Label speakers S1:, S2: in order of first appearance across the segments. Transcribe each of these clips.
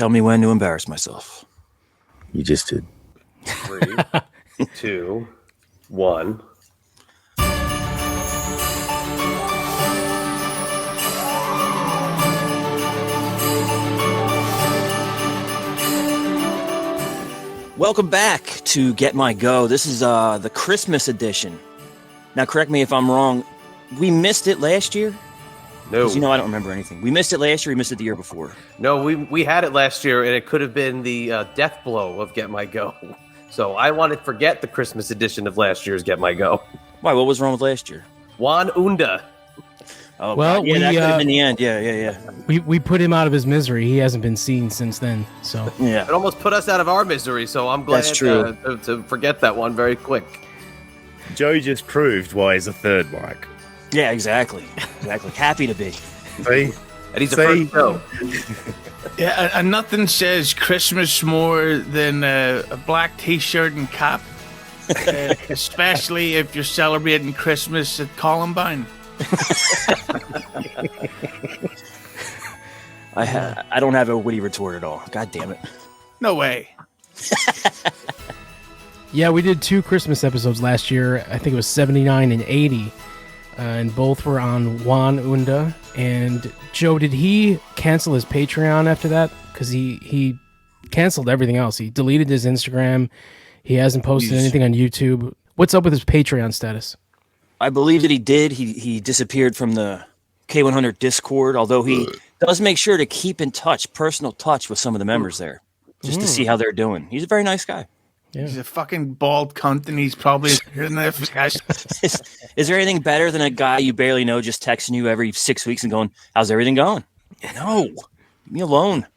S1: Tell me when to embarrass myself.
S2: You just did.
S3: 3, 2, 1.
S1: Welcome back to Get My Go. This is the Christmas edition. Now, correct me if I'm wrong. We missed it last year?
S3: No.
S1: You know I don't remember anything. We missed it last year. We missed it the year before.
S3: No, we had it last year, and it could have been the death blow of Get My Go. So I want to forget the Christmas edition of last year's Get My Go.
S1: Why? What was wrong with last year?
S3: Juan Unda.
S1: Oh,
S4: well,
S1: yeah, that could have been the end. Yeah.
S4: We put him out of his misery. He hasn't been seen since then. So
S1: Yeah.
S3: It almost put us out of our misery, so I'm glad
S1: That's true.
S3: To forget that one very quick.
S2: Joe just proved why he's a third mic.
S1: Yeah, exactly. Happy to be.
S2: See?
S3: And he's a first show.
S5: Yeah, and nothing says Christmas more than a black T-shirt and cap, especially if you're celebrating Christmas at Columbine.
S1: I don't have a witty retort at all. God damn it.
S5: No way.
S4: yeah, we did 2 Christmas episodes last year. I think it was 79 and 80. And both were on Juan Unda. And Joe, did he cancel his Patreon after that? Because he canceled everything else. He deleted his Instagram. He hasn't posted anything on YouTube. What's up with his Patreon status?
S1: I believe that he did. He disappeared from the K100 Discord, although he does make sure to keep in touch, personal touch with some of the members there, just to see how they're doing. He's a very nice guy.
S4: Yeah.
S5: He's a fucking bald cunt, and he's probably in there.
S1: Is there anything better than a guy you barely know just texting you every 6 weeks and going, "How's everything going?" No, leave me alone.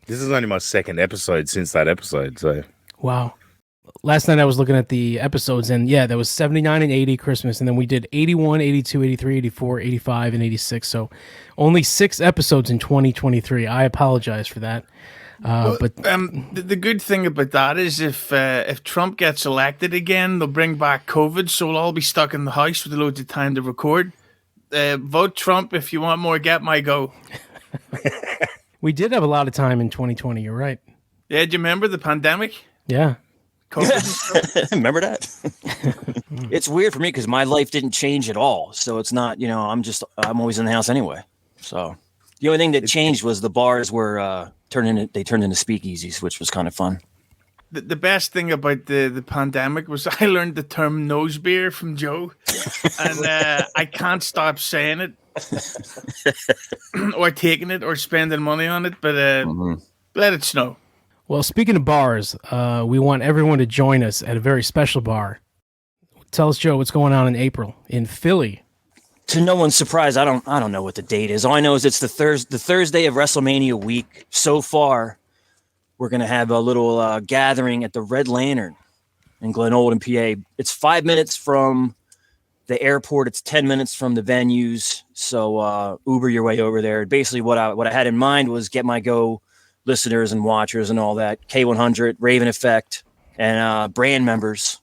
S2: This is only my second episode since that episode, so...
S4: Wow. Last night I was looking at the episodes, and yeah, there was 79 and 80 Christmas, and then we did 81, 82, 83, 84, 85, and 86. So only 6 episodes in 2023. I apologize for that. But
S5: the good thing about that is if Trump gets elected again, they'll bring back COVID, so we'll all be stuck in the house with loads of time to record. Vote Trump if you want more Get My Go.
S4: we did have a lot of time in 2020. You're right.
S5: Yeah, do you remember the pandemic?
S4: Yeah.
S5: COVID.
S1: Remember that? It's weird for me because my life didn't change at all. So it's not, I'm always in the house anyway. So the only thing that changed was the bars were turned into speakeasies, which was kind of fun.
S5: The best thing about the pandemic was I learned the term nose beer from Joe, and I can't stop saying it or taking it or spending money on it, but let it snow.
S4: Well, speaking of bars, we want everyone to join us at a very special bar. Tell us, Joe, what's going on in April in Philly.
S1: To no one's surprise, I don't know what the date is. All I know is it's the Thursday of WrestleMania week. So far, we're gonna have a little gathering at the Red Lantern in Glen Olden, PA. It's 5 minutes from the airport. It's 10 minutes from the venues. So Uber your way over there. Basically, what I had in mind was Get My Go listeners and watchers and all that, K100, Raven Effect, and brand members.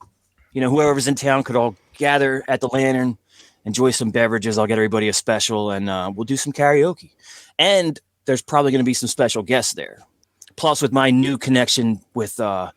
S1: Whoever's in town could all gather at the Lantern, enjoy some beverages. I'll get everybody a special, and we'll do some karaoke. And there's probably going to be some special guests there. Plus, with my new connection with a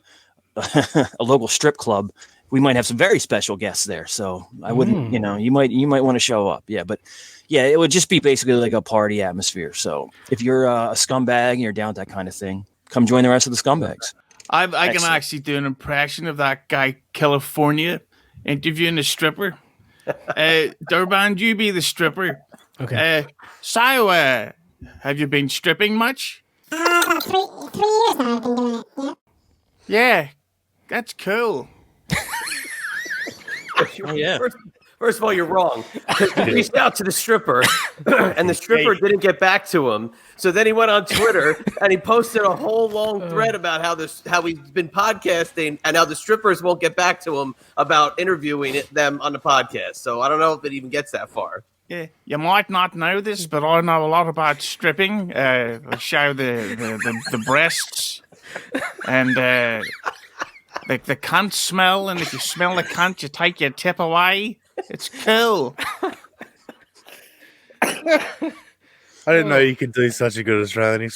S1: local strip club, we might have some very special guests there. So I wouldn't, you might want to show up. Yeah, but yeah, it would just be basically like a party atmosphere. So if you're a scumbag and you're down with that kind of thing, come join the rest of the scumbags.
S5: I can actually do an impression of that guy, California, interviewing a stripper. Durban, you be the stripper.
S4: Okay.
S5: So, have you been stripping much?
S6: 3 years now I've been doing it, yeah.
S5: Yeah, that's cool.
S1: Oh, yeah.
S3: First of all, you're wrong. He reached out to the stripper, and the stripper didn't get back to him. So then he went on Twitter and he posted a whole long thread about how he's been podcasting and how the strippers won't get back to him about interviewing them on the podcast. So I don't know if it even gets that far.
S5: Yeah, you might not know this, but I know a lot about stripping. I show the breasts and the cunt smell, and if you smell the cunt, you take your tip away. It's cool.
S2: I didn't know you could do such a good Australian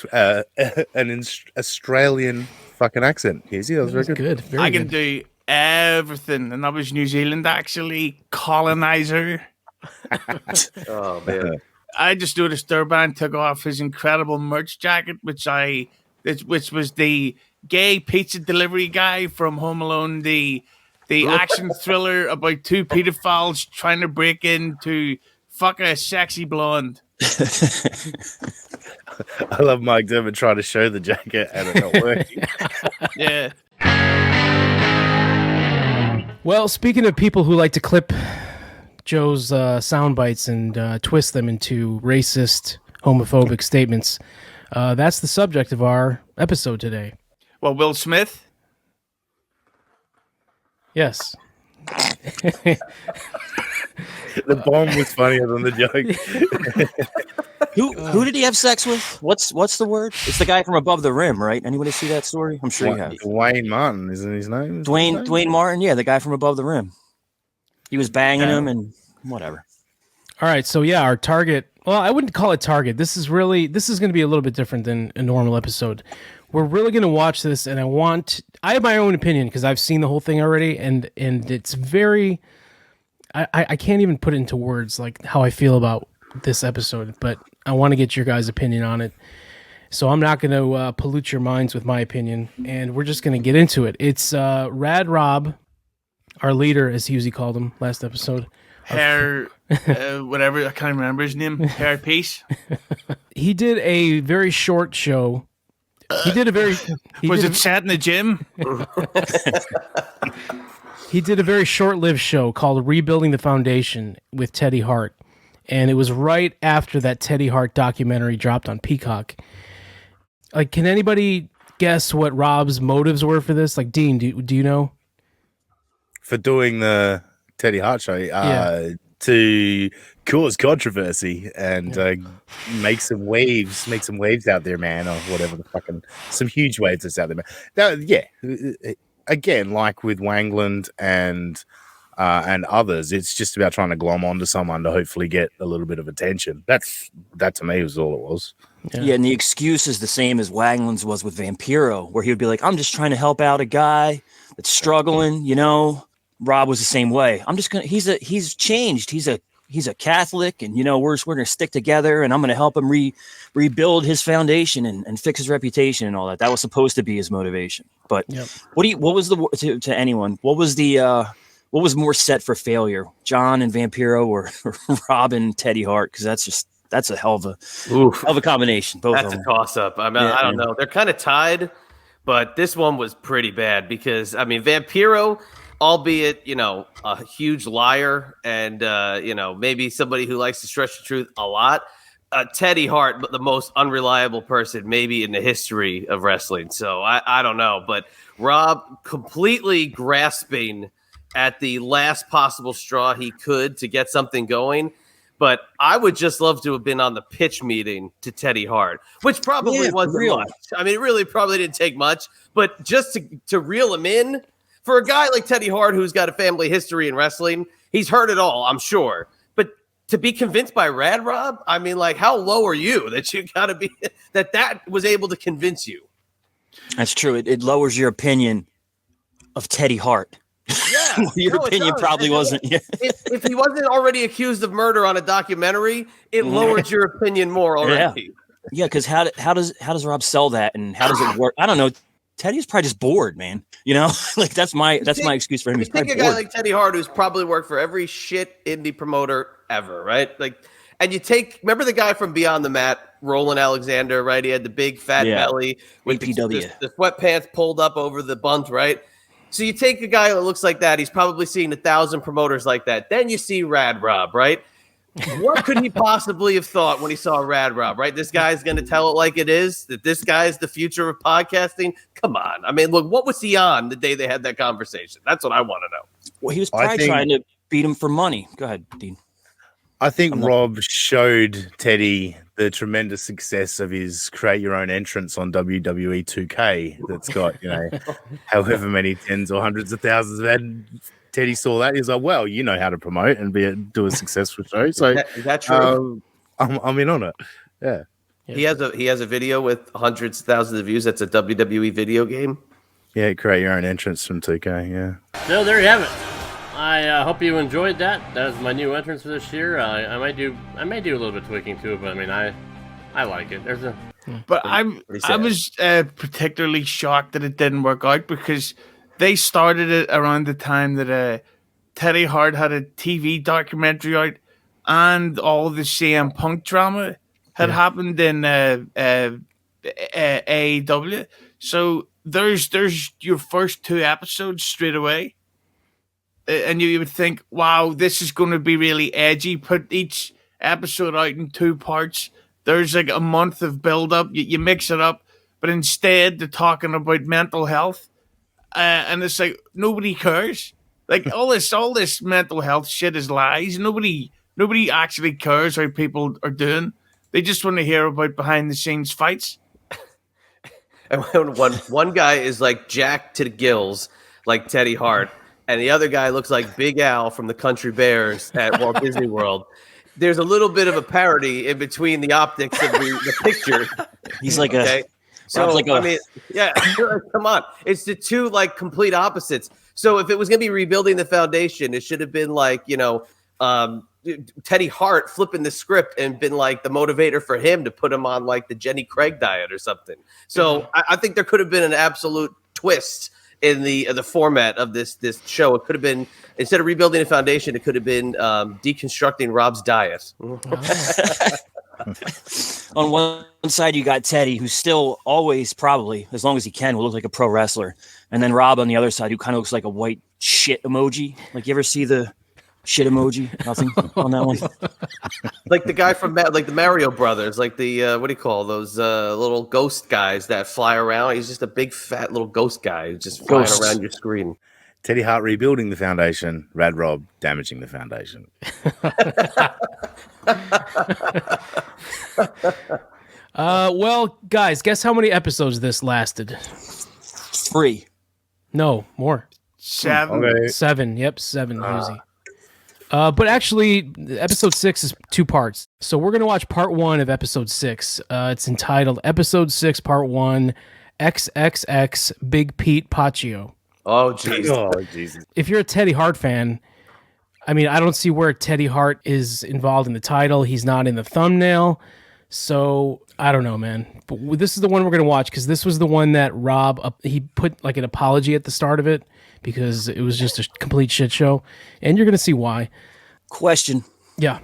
S2: fucking accent. Hughesy, that was very good.
S4: Very
S5: I can
S4: good.
S5: do everything, and that was New Zealand actually. Colonizer.
S3: Oh man.
S5: I just noticed Durban took off his incredible merch jacket, which was the gay pizza delivery guy from Home Alone, the action thriller about two pedophiles trying to break in to fuck a sexy blonde.
S2: I love Mike Dermott trying to show the jacket and it not working.
S5: Yeah.
S4: Well, speaking of people who like to clip Joe's sound bites and twist them into racist, homophobic statements, that's the subject of our episode today.
S5: Well, Will Smith.
S4: Yes.
S2: The bomb was funnier than the joke.
S1: Who did he have sex with? What's the word? It's the guy from Above the Rim, right? Anybody see that story? I'm sure you have.
S2: Dwayne Martin, isn't his name?
S1: Dwayne Martin, yeah, the guy from Above the Rim. He was banging him and whatever.
S4: All right, so yeah, our target. Well, I wouldn't call it target. This is going to be a little bit different than a normal episode. We're really going to watch this, and I have my own opinion because I've seen the whole thing already, and it's very. I can't even put it into words like how I feel about this episode, but I want to get your guys' opinion on it. So I'm not going to pollute your minds with my opinion, and we're just going to get into it. It's Rad Rob, our leader, as Hughesy called him last episode.
S5: Hair, whatever, I can't remember his name. Hair Piece.
S4: He did a very short show. Was
S5: it set in the gym?
S4: He did a very short-lived show called Rebuilding the Foundation with Teddy Hart. And it was right after that Teddy Hart documentary dropped on Peacock. Like, can anybody guess what Rob's motives were for this? Like, Dean, do you know?
S2: For doing the Teddy Hart show, to cause controversy and make some waves out there, man, or whatever some huge waves that's out there, man. Again, like with Wangland and others, it's just about trying to glom onto someone to hopefully get a little bit of attention. That to me was all it was.
S1: Yeah, and the excuse is the same as Wangland's was with Vampiro, where he would be like, "I'm just trying to help out a guy that's struggling," you know. Rob was the same way. He's changed. He's a Catholic, and we're gonna stick together, and I'm gonna help him rebuild his foundation and fix his reputation and all that. That was supposed to be his motivation. But what was to anyone? What was more set for failure, John and Vampiro, or Rob and Teddy Hart? Because that's a hell of a combination. Both
S3: That's
S1: of them.
S3: a toss up. I mean, I don't know. They're kind of tied, but this one was pretty bad because Vampiro, albeit a huge liar and maybe somebody who likes to stretch the truth a lot. Teddy Hart, the most unreliable person maybe in the history of wrestling. So I don't know, but Rob completely grasping at the last possible straw he could to get something going. But I would just love to have been on the pitch meeting to Teddy Hart, which probably wasn't much. I mean, it really probably didn't take much, but just to reel him in for a guy like Teddy Hart, who's got a family history in wrestling, he's heard it all, I'm sure. But to be convinced by Rad Rob, I mean, like, how low are you that you got to be that was able to convince you?
S1: That's true. It lowers your opinion of Teddy Hart.
S3: Yeah,
S1: your opinion probably wasn't. Yeah.
S3: If he wasn't already accused of murder on a documentary, it lowered your opinion more already.
S1: Yeah, because how does Rob sell that, and how does it work? I don't know. Teddy's probably just bored, man. Like that's my excuse for him. He's
S3: think a guy like Teddy Hart, who's probably worked for every shit indie promoter ever, right? Like, and remember the guy from Beyond the Mat, Roland Alexander, right? He had the big fat belly with the sweatpants pulled up over the bunt, right? So you take a guy that looks like that, he's probably seen 1,000 promoters like that. Then you see Rad Rob, right? What could he possibly have thought when he saw Rad Rob, right? This guy's going to tell it like it is, that this guy is the future of podcasting? Come on. I mean, look, what was he on the day they had that conversation? That's what I want to know.
S1: Well, he was probably trying to beat him for money. Go ahead, Dean.
S2: I think Rob showed Teddy the tremendous success of his create your own entrance on WWE 2K that's got, however many tens or hundreds of thousands of ads. Teddy saw that. He's like, well, how to promote and do a successful show. So
S3: is that true?
S2: I'm in on it. Yeah.
S3: He has a video with hundreds of thousands of views. That's a WWE video game.
S2: Yeah, create your own entrance from 2K. Yeah.
S7: So there you have it. I hope you enjoyed that. That was my new entrance for this year. I may do a little bit of tweaking to it, but I mean, I like it.
S5: But I was particularly shocked that it didn't work out because they started it around the time that Teddy Hart had a TV documentary out, and all the CM Punk drama had happened in AEW. So there's your first 2 episodes straight away. And you would think, wow, this is going to be really edgy. Put each episode out in 2 parts. There's like a month of build-up. You mix it up. But instead, they're talking about mental health. And it's like, nobody cares. Like, all this mental health shit is lies. Nobody actually cares how people are doing. They just want to hear about behind-the-scenes fights.
S3: And one guy is like jacked to the gills, like Teddy Hart. And the other guy looks like Big Al from the Country Bears at Walt Disney World. There's a little bit of a parody in between the optics of the picture.
S1: He's like
S3: I mean, yeah, come on. It's the 2 like complete opposites. So if it was going to be rebuilding the foundation, it should have been like, Teddy Hart flipping the script and been like the motivator for him to put him on like the Jenny Craig diet or something. So I think there could have been an absolute twist in the format of this show. It could have been, instead of rebuilding a foundation, it could have been deconstructing Rob's diet.
S1: On one side, you got Teddy, who's still always, probably, as long as he can, will look like a pro wrestler. And then Rob on the other side, who kind of looks like a white shit emoji. Like, you ever see the shit emoji? Nothing on that one.
S3: Like the guy from like the Mario Brothers, like the what do you call those little ghost guys that fly around? He's just a big fat little ghost guy just flying around your screen.
S2: Teddy Hart rebuilding the foundation. Rad Rob damaging the foundation.
S4: Well, guys, guess how many episodes this lasted?
S1: 3.
S4: No, more.
S5: 7.
S2: Okay.
S4: 7. Yep, 7. Hughesy. But actually, episode 6 is 2 parts. So we're going to watch part 1 of episode 6. It's entitled Episode 6, Part 1, XXX Big Pete Paccio.
S3: Oh, jeez.
S2: Oh, Jesus.
S4: If you're a Teddy Hart fan, I mean, I don't see where Teddy Hart is involved in the title. He's not in the thumbnail. So, I don't know, man. But this is the one we're going to watch because this was the one that Rob, he put like an apology at the start of it because it was just a complete shit show. And you're going to see why.
S1: Question.
S4: Yeah.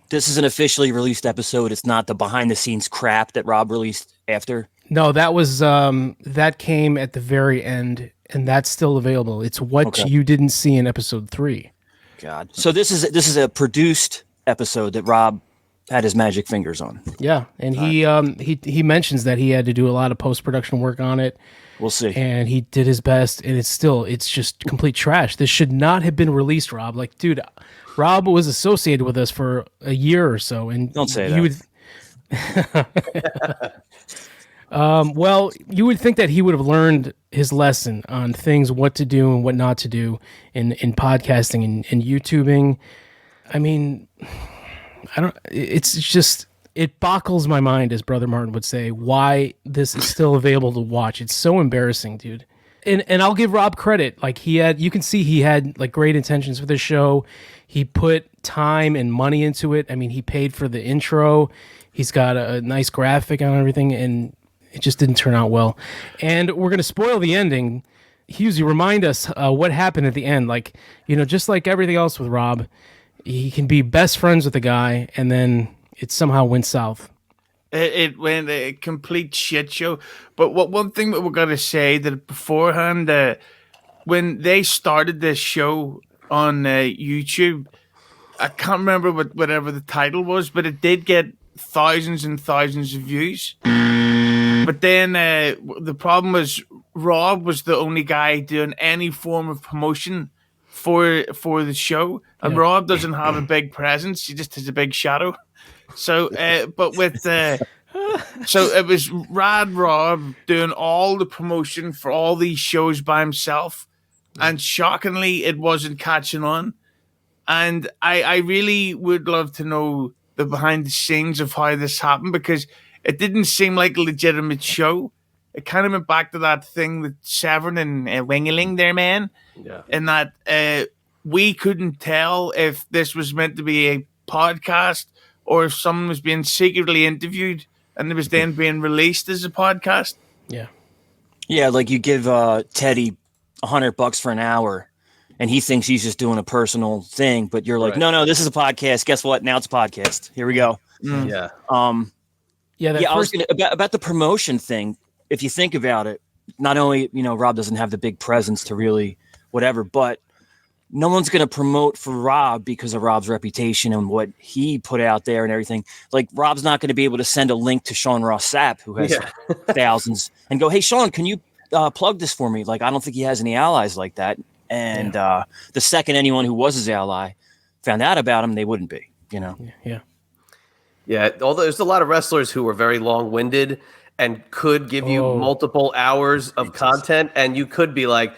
S1: This is an officially released episode. It's not the behind-the-scenes crap that Rob released after.
S4: No, that was that came at the very end, and that's still available. It's what you didn't see in episode 3.
S1: God. So this is a produced episode that Rob had his magic fingers on.
S4: Yeah, and he mentions that he had to do a lot of post-production work on it.
S1: We'll see.
S4: And he did his best, and it's just complete trash. This should not have been released, Rob. Like, dude, Rob was associated with us for a year or so, and
S1: don't say that.
S4: Well, you would think that he would have learned his lesson on things, what to do and what not to do in podcasting and YouTubing. I mean, it's just, it boggles my mind, as Brother Martin would say, why this is still available to watch. It's so embarrassing, dude. And I'll give Rob credit. Like, you can see he had like great intentions for this show. He put time and money into it. I mean, he paid for the intro. He's got a nice graphic on everything, and it just didn't turn out well. And we're going to spoil the ending. Hughesy, remind us what happened at the end. Like, just like everything else with Rob, he can be best friends with the guy, and then it somehow went south.
S5: It went a complete shit show. But one thing that we're going to say that beforehand, when they started this show on YouTube, I can't remember whatever the title was, but it did get thousands and thousands of views. But then the problem was Rob was the only guy doing any form of promotion for the show, and Rob doesn't have a big presence; he just has a big shadow. So, but with so it was Rad Rob doing all the promotion for all these shows by himself, and shockingly, it wasn't catching on. And I really would love to know the behind the scenes of how this happened, because it didn't seem like a legitimate show. It kind of went back to that thing that Severn and Wingeling there, man.
S3: Yeah.
S5: In that we couldn't tell if this was meant to be a podcast or if someone was being secretly interviewed and it was then being released as a podcast.
S4: Yeah.
S1: Yeah, like you give Teddy $100 for an hour, and he thinks he's just doing a personal thing, but you're like,
S3: Right.
S1: no, this is a podcast. Guess what? Now it's a podcast. Here we go.
S3: Yeah.
S4: Yeah.
S1: I was gonna about the promotion thing. If you think about it, not only Rob doesn't have the big presence to really whatever, but no one's going to promote for Rob because of Rob's reputation and what he put out there and everything. Like Rob's not going to be able to send a link to Sean Ross Sapp, who has thousands, and go, "Hey, Sean, can you plug this for me?" Like, I don't think he has any allies like that. And the second anyone who was his ally found out about him, they wouldn't be.
S3: Yeah. Although there's a lot of wrestlers who are very long-winded and could give you multiple hours of content, and you could be like,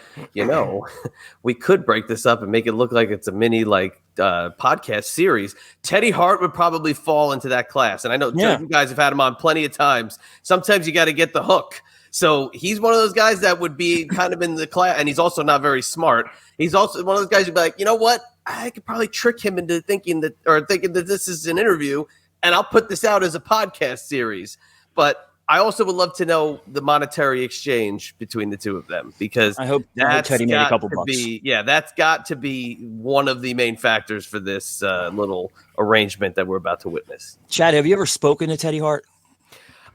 S3: we could break this up and make it look like it's a mini podcast series. Teddy Hart would probably fall into that class, and I know you guys have had him on plenty of times. Sometimes you got to get the hook. So he's one of those guys that would be kind of in the class, and he's also not very smart. He's also one of those guys who'd be like, you know what? I could probably trick him into thinking that this is an interview, and I'll put this out as a podcast series. But I also would love to know the monetary exchange between the two of them, because
S1: I hope Teddy made a couple bucks.
S3: That's got to be one of the main factors for this little arrangement that we're about to witness.
S1: Chad, have you ever spoken to Teddy Hart?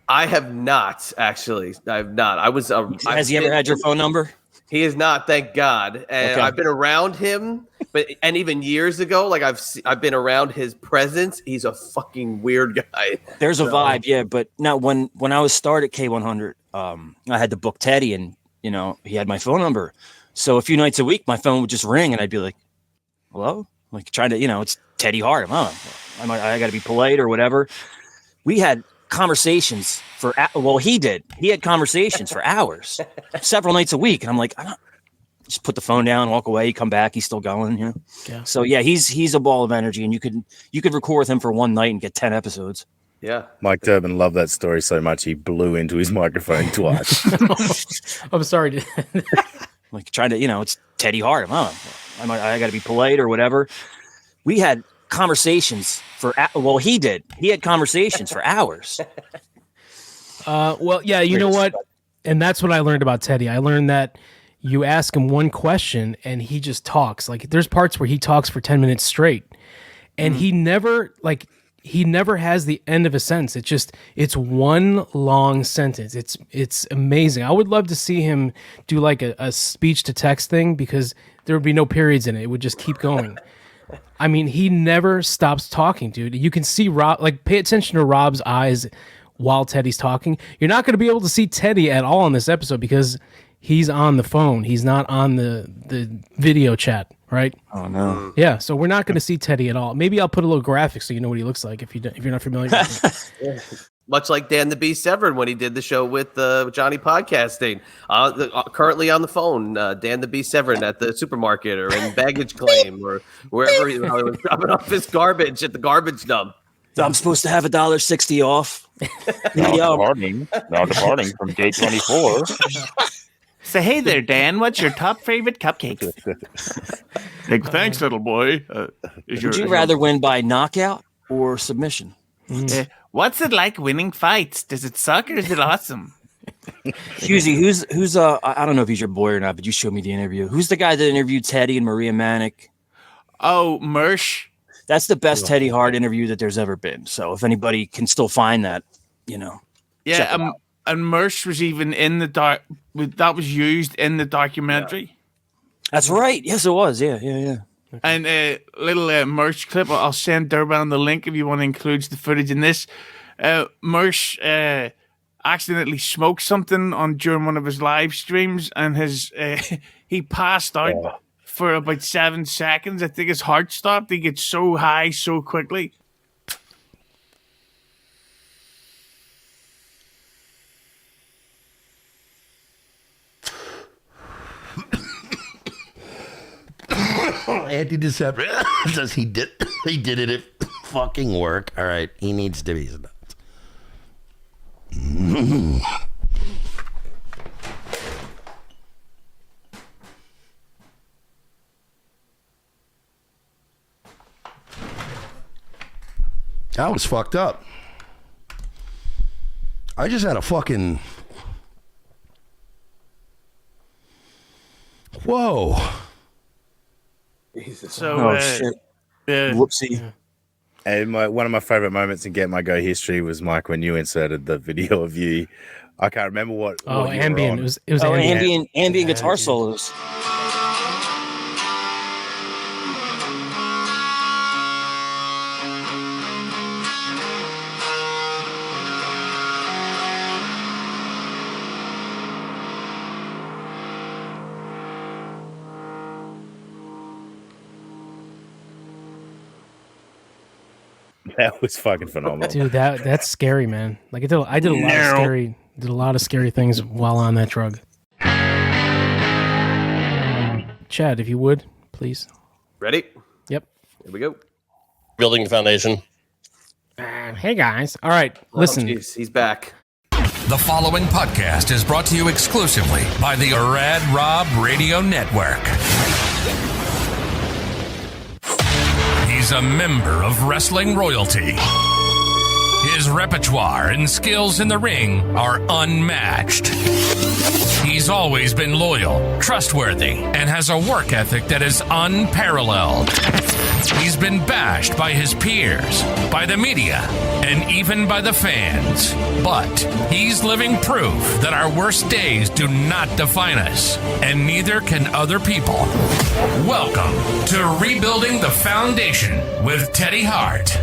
S3: I have not, actually. I have not.
S1: Has he ever had your phone number?
S3: He is not, thank God. And I've been around him, and even years ago, like I've been around his presence. He's a fucking weird guy.
S1: There's a vibe, yeah. But now, when I was started at K100, I had to book Teddy, and he had my phone number. So a few nights a week, my phone would just ring, and I'd be like, "Hello," like trying to, it's Teddy Hart. I got to be polite or whatever. We had conversations he had conversations for hours, several nights a week, and I'm like, just put the phone down, walk away, come back, he's still going,
S4: Yeah.
S1: So he's a ball of energy, and you could record with him for one night and get 10 episodes.
S3: Yeah.
S2: Mike Durbin loved that story so much he blew into his microphone twice.
S4: I'm sorry.
S1: Like trying to, it's Teddy Hart. I got to be polite or whatever. We had conversations he had conversations for hours.
S4: You know what? And that's what I learned about Teddy. I learned that you ask him one question and he just talks. Like there's parts where he talks for 10 minutes straight, and he never has the end of a sentence. It's one long sentence. It's amazing. I would love to see him do like a speech to text thing, because there would be no periods in it. It would just keep going. I mean, he never stops talking, dude. You can see Rob, like, pay attention to Rob's eyes while Teddy's talking. You're not going to be able to see Teddy at all in this episode because he's on the phone. He's not on the video chat, right?
S1: Oh, no.
S4: Yeah, so we're not going to see Teddy at all. Maybe I'll put a little graphic so you know what he looks like if you're not familiar with him.
S3: Much like Dan the Beast Severn when he did the show with Johnny Podcasting. Currently on the phone, Dan the Beast Severn at the supermarket or in baggage claim or wherever he was dropping off his garbage at the garbage dump.
S1: I'm supposed to have $1.60 off.
S8: Now departing from gate 24.
S5: So, hey there, Dan. What's your top favorite cupcakes? Thanks, little boy.
S1: Would you rather win by knockout or submission?
S5: What's it like winning fights? Does it suck or is it awesome?
S1: Hughesy, who's I don't know if he's your boy or not, but you showed me the interview. Who's the guy that interviewed Teddy and Maria Manic?
S5: Oh, Mersh.
S1: That's the best Teddy Hart interview that there's ever been. So if anybody can still find that,
S5: Yeah, and Mersh was even in the that was used in the documentary.
S1: That's right. Yes, it was. Yeah.
S5: And a little Mersh clip. I'll send Durban the link if you want to include the footage in this. Mersh accidentally smoked something during one of his live streams, and he passed out for about 7 seconds. I think his heart stopped. He gets so high so quickly.
S9: Anti-Deceptor says he did it fucking work. All right, he needs to be stopped. That was fucked up. I just had a fucking... Whoa.
S3: Jesus.
S5: So,
S1: shit.
S5: uh,
S1: Whoopsie.
S2: And one of my favorite moments in Get My Go history was, Mike, when you inserted the video of you. I can't remember what.
S4: Oh,
S2: what you were
S4: ambient.
S2: on.
S4: It was ambient.
S1: Ambient guitar solos.
S2: That was fucking phenomenal.
S4: Dude, that's scary, man. Like I did a lot of scary things while on that drug. Chad, if you would, please.
S3: Ready?
S4: Yep.
S3: Here we go.
S7: Building the foundation.
S4: Hey guys. All right, listen.
S3: Oh, geez, he's back.
S10: The following podcast is brought to you exclusively by the Rad Rob Radio Network. He's a member of wrestling royalty. His repertoire and skills in the ring are unmatched. He's always been loyal, trustworthy, and has a work ethic that is unparalleled. He's been bashed by his peers, by the media, and even by the fans. But he's living proof that our worst days do not define us, and neither can other people. Welcome to Rebuilding the Foundation with Teddy Hart.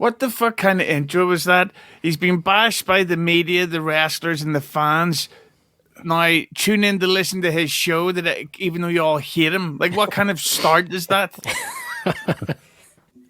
S5: what the fuck kind of intro was that? He's been bashed by the media, the wrestlers, and the fans. Now tune in to listen to his show even though you all hate him. Like, what kind of start is that?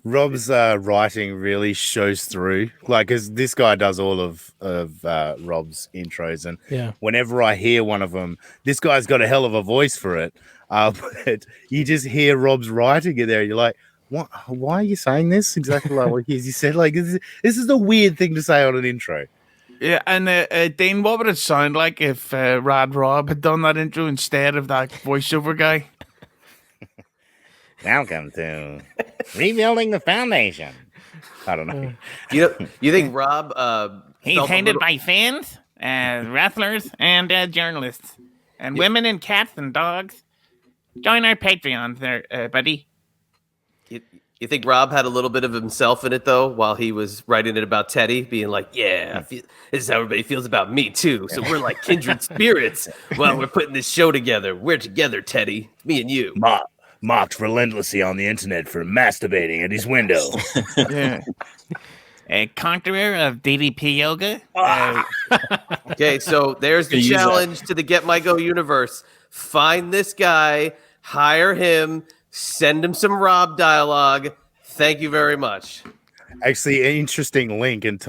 S2: Rob's writing really shows through, like, because this guy does all of Rob's intros, and whenever I hear one of them, this guy's got a hell of a voice for it. But you just hear Rob's writing it there, and you're like, what? Why are you saying this? Exactly like what you said. Like, this is a weird thing to say on an intro.
S5: Yeah, and Dane, what would it sound like if Rad Rob had done that intro instead of that voiceover guy?
S2: Welcome to Rebuilding the Foundation. I don't know.
S3: You think Rob?
S5: He's hated by fans, wrestlers, and journalists, and women and cats and dogs. Join our Patreon there, buddy.
S3: You think Rob had a little bit of himself in it, though, while he was writing it about Teddy, being like, yeah, this is how everybody feels about me, too. So we're like kindred spirits while we're putting this show together. We're together, Teddy, me and you.
S2: Mocked relentlessly on the internet for masturbating at his window.
S5: Yeah. A conqueror of DDP yoga.
S3: Okay, so there's the challenge to the Get My Go universe. Find this guy, hire him, send him some Rob dialogue. Thank you very much.
S2: Actually, an interesting link, and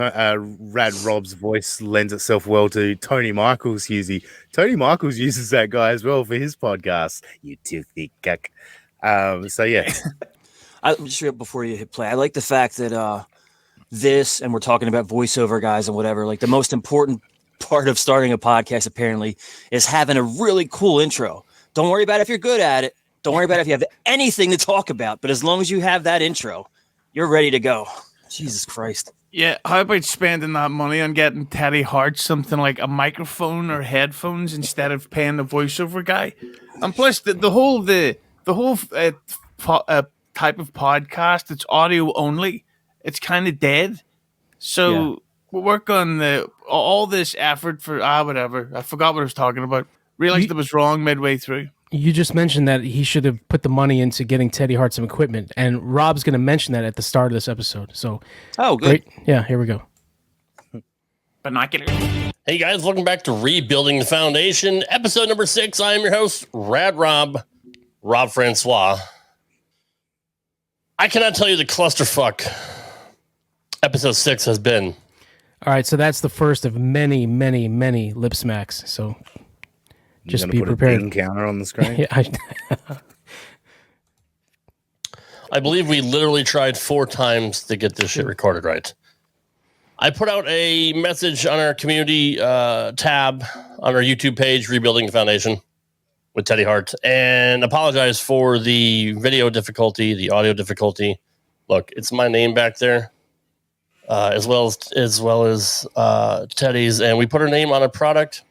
S2: Rad Rob's voice lends itself well to Tony Michaels' Hughesy. Tony Michaels uses that guy as well for his podcast. You toothy cuck. So yeah.
S1: Just before you hit play, I like the fact that this, and we're talking about voiceover guys and whatever, like the most important part of starting a podcast apparently is having a really cool intro. Don't worry about if you're good at it. Don't worry about if you have anything to talk about, but as long as you have that intro, you're ready to go. Jesus Christ.
S5: Yeah, how about spending that money on getting Teddy Hart something like a microphone or headphones instead of paying the voiceover guy? And plus, the whole type of podcast, it's audio only. It's kind of dead. So we work on all this effort for whatever. I forgot what I was talking about. Realized it was wrong midway through.
S4: You just mentioned that he should have put the money into getting Teddy Hart some equipment, and Rob's going to mention that at the start of this episode. So,
S1: good.
S4: Great. Yeah, here we go.
S5: Binoculars.
S7: Hey guys, welcome back to Rebuilding the Foundation, episode number 6. I am your host, Rad Rob, Rob Francois. I cannot tell you the clusterfuck episode 6 has been.
S4: All right, so that's the first of many, many, many lip smacks. So just be
S2: put
S4: prepared.
S2: A ding counter on the screen.
S4: Yeah,
S11: I believe we literally tried 4 times to get this shit recorded right. I put out a message on our community tab on our YouTube page, Rebuilding the Foundation with Teddy Hart, and apologize for the video difficulty, the audio difficulty. Look, it's my name back there, as well as Teddy's, and we put our name on a product,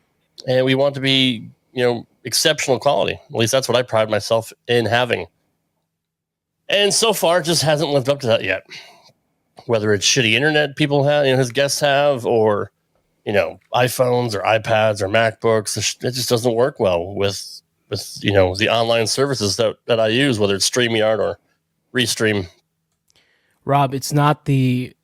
S11: and we want to be, exceptional quality. At least that's what I pride myself in having. And so far, it just hasn't lived up to that yet. Whether it's shitty internet people have, his guests have, or, iPhones or iPads or MacBooks, it just doesn't work well with the online services that I use, whether it's StreamYard or Restream.
S4: Rob, it's not the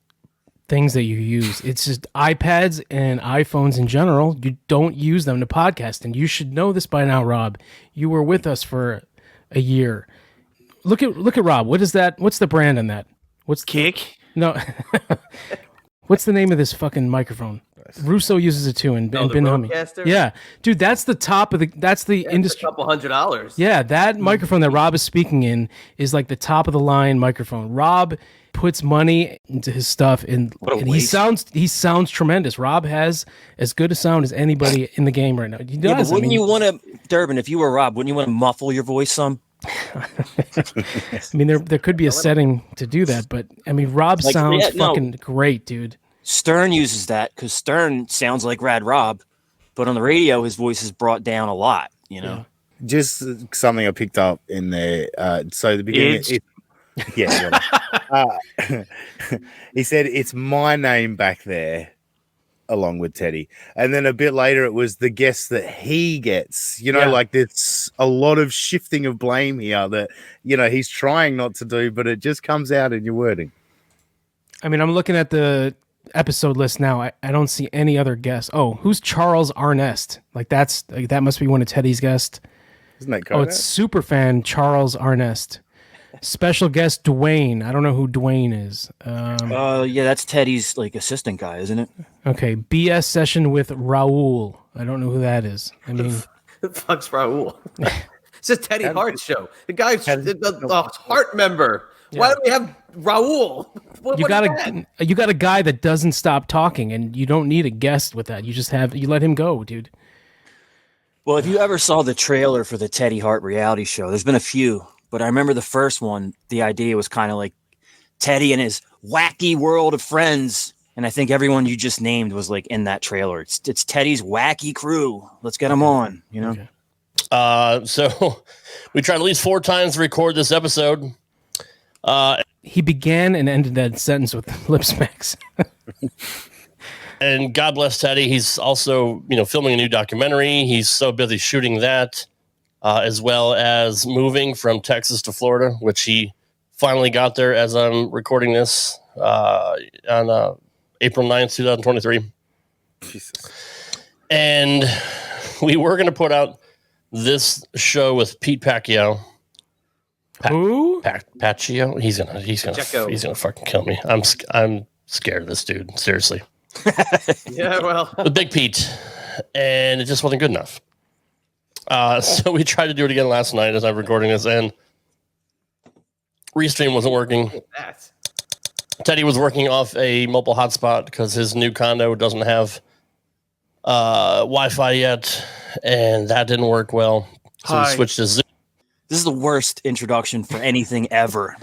S4: things that you use. It's just iPads and iPhones in general. You don't use them to podcast, and you should know this by now, Rob. You were with us for a year. Look at Rob. What is that? What's the brand on that? What's
S3: Kick?
S4: No. What's the name of this fucking microphone? Russo uses it too, and Ben Hami. Yeah, dude, that's the top of the. That's the industry.
S3: A couple $100.
S4: Yeah, that microphone that Rob is speaking in is like the top of the line microphone. Rob puts money into his stuff, and he sounds tremendous. Rob has as good a sound as anybody in the game right now. He does.
S1: Yeah, but wouldn't you want to, Durbin? If you were Rob, wouldn't you want to muffle your voice some?
S4: I mean, there could be a setting to do that, but I mean, Rob sounds fucking great, dude.
S1: Stern uses that because Stern sounds like Rad Rob, but on the radio, his voice is brought down a lot.
S4: Yeah.
S2: Just something I picked up in there. So the beginning, he said it's my name back there, along with Teddy, and then a bit later it was the guest that he gets. Like there's a lot of shifting of blame here that he's trying not to do, but it just comes out in your wording.
S4: I mean, I'm looking at the episode list now. I don't see any other guests. Oh, who's Charles Arnest? That must be one of Teddy's guests.
S2: Isn't that
S4: Oh, it's super fan Charles Arnest. Special guest Dwayne. I don't know who Dwayne is.
S1: Yeah, that's Teddy's assistant guy, isn't it?
S4: Okay, BS session with Raul. I don't know who that is. I mean,
S3: the fuck's Raul? It's a Teddy Hart show. The guy's the Hart member. Yeah. Why do we have Raul?
S4: You got a guy that doesn't stop talking, and you don't need a guest with that. You let him go, dude.
S1: Well, if you ever saw the trailer for the Teddy Hart reality show, there's been a few, but I remember the first one. The idea was kind of like Teddy and his wacky world of friends, and I think everyone you just named was in that trailer. It's Teddy's wacky crew. Let's get them on.
S11: Okay. So we tried at least 4 times to record this episode.
S4: He began and ended that sentence with lip smacks.
S11: And God bless Teddy. He's also, filming a new documentary. He's so busy shooting that, as well as moving from Texas to Florida, which he finally got there as I'm recording this on April 9th, 2023.
S2: Jesus.
S11: And we were going to put out this show with Pete Pacquiao.
S4: Who?
S11: Pacquiao? He's gonna fucking kill me. I'm scared of this dude. Seriously.
S3: Yeah, well,
S11: the Big Pete, and it just wasn't good enough. So we tried to do it again last night as I'm recording this, and Restream wasn't working. Teddy was working off a mobile hotspot because his new condo doesn't have Wi-Fi yet, and that didn't work well. So we switched to Zoom.
S1: This is the worst introduction for anything ever.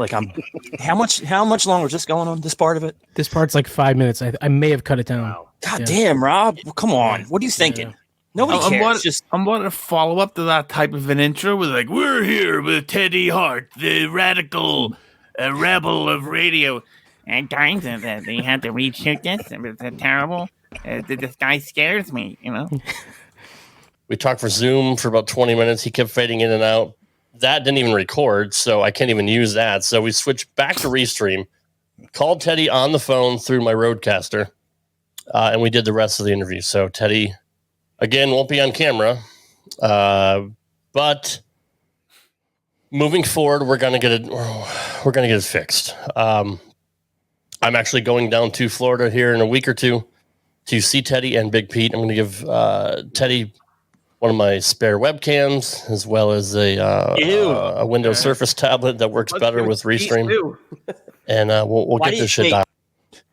S1: How much longer is this going on? This part of it?
S4: This part's 5 minutes. I may have cut it down.
S3: Wow.
S1: God damn, Rob! Come on. What are you thinking? Nobody cares.
S5: I'm wanting to follow up to that type of an intro with we're here with Teddy Hart, the radical rebel of radio. And guys, they had to reshoot this. It's terrible. This guy scares me.
S11: We talked for Zoom for about 20 minutes. He kept fading in and out. That didn't even record, so I can't even use that. So we switched back to Restream, called Teddy on the phone through my Rodecaster, and we did the rest of the interview. So Teddy, again, won't be on camera, but moving forward, we're gonna get it fixed. I'm actually going down to Florida here in a week or two to see Teddy and Big Pete. I'm going to give Teddy one of my spare webcams, as well as a Windows Surface tablet that works better with Restream. And we'll get this shit done.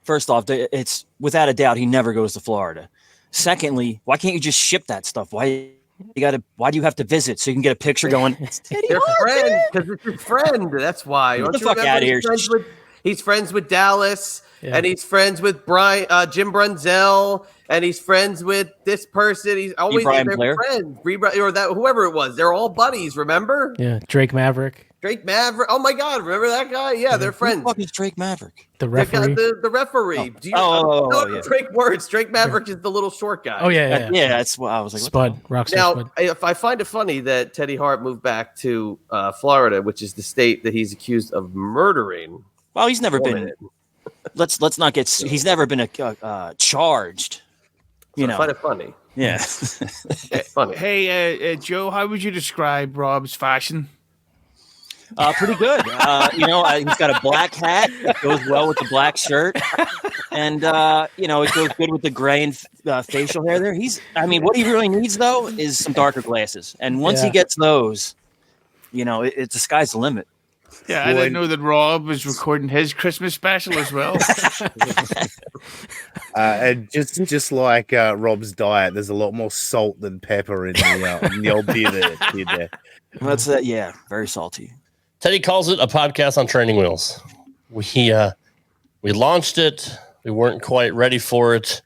S1: First off, it's without a doubt he never goes to Florida. Secondly, why can't you just ship that stuff? Why do you have to visit so you can get a picture going? It's Teddy Hart,
S3: friend, because it's his friend. That's why.
S1: Get the fuck out of here.
S3: He's friends with Dallas, and he's friends with Jim Brunzell, and he's friends with this person. He's always their friends, or that whoever it was. They're all buddies. Remember?
S4: Yeah, Drake Maverick.
S3: Oh my God! Remember that guy? Yeah, they're friends.
S1: Who the fuck is Drake Maverick?
S4: The referee.
S3: The referee. Drake Maverick is the little short guy.
S4: Oh yeah.
S1: That's what I was like.
S4: Spud, Rockstar
S3: now,
S4: Spud.
S3: if I find it funny that Teddy Hart moved back to Florida, which is the state that he's accused of murdering.
S1: Well, he's never been. Let's not get. He's never been charged. You know.
S3: I find it funny.
S1: Yeah.
S3: Funny.
S5: Hey, Joe, how would you describe Rob's fashion?
S1: Pretty good. He's got a black hat that goes well with the black shirt, and it goes good with the gray and facial hair. There, what he really needs though is some darker glasses, and once he gets those, it's the sky's the limit.
S5: Yeah, I didn't know that Rob was recording his Christmas special as well.
S2: And just like Rob's diet, there's a lot more salt than pepper in the old beer there.
S1: That's that. Yeah, very salty.
S11: Teddy calls it a podcast on training wheels. We launched it. We weren't quite ready for it.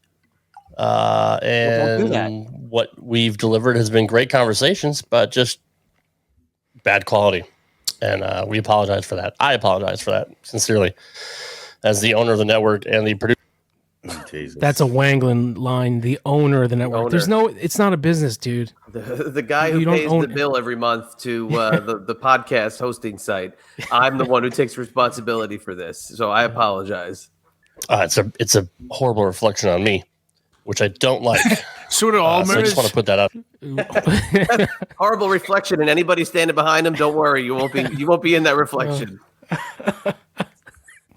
S11: And what we've delivered has been great conversations, but just bad quality. And we apologize for that. I apologize for that, sincerely, as the owner of the network and the producer.
S2: Jesus.
S4: That's a Wanglin line, the owner of the network. It's not a business, dude.
S3: The guy who pays the bill every month to the podcast hosting site. I'm the one who takes responsibility for this, so I apologize.
S11: It's a horrible reflection on me, which I don't like.
S5: So do all
S11: so I just want to put that up.
S3: Horrible reflection, and anybody standing behind him, don't worry, you won't be in that reflection.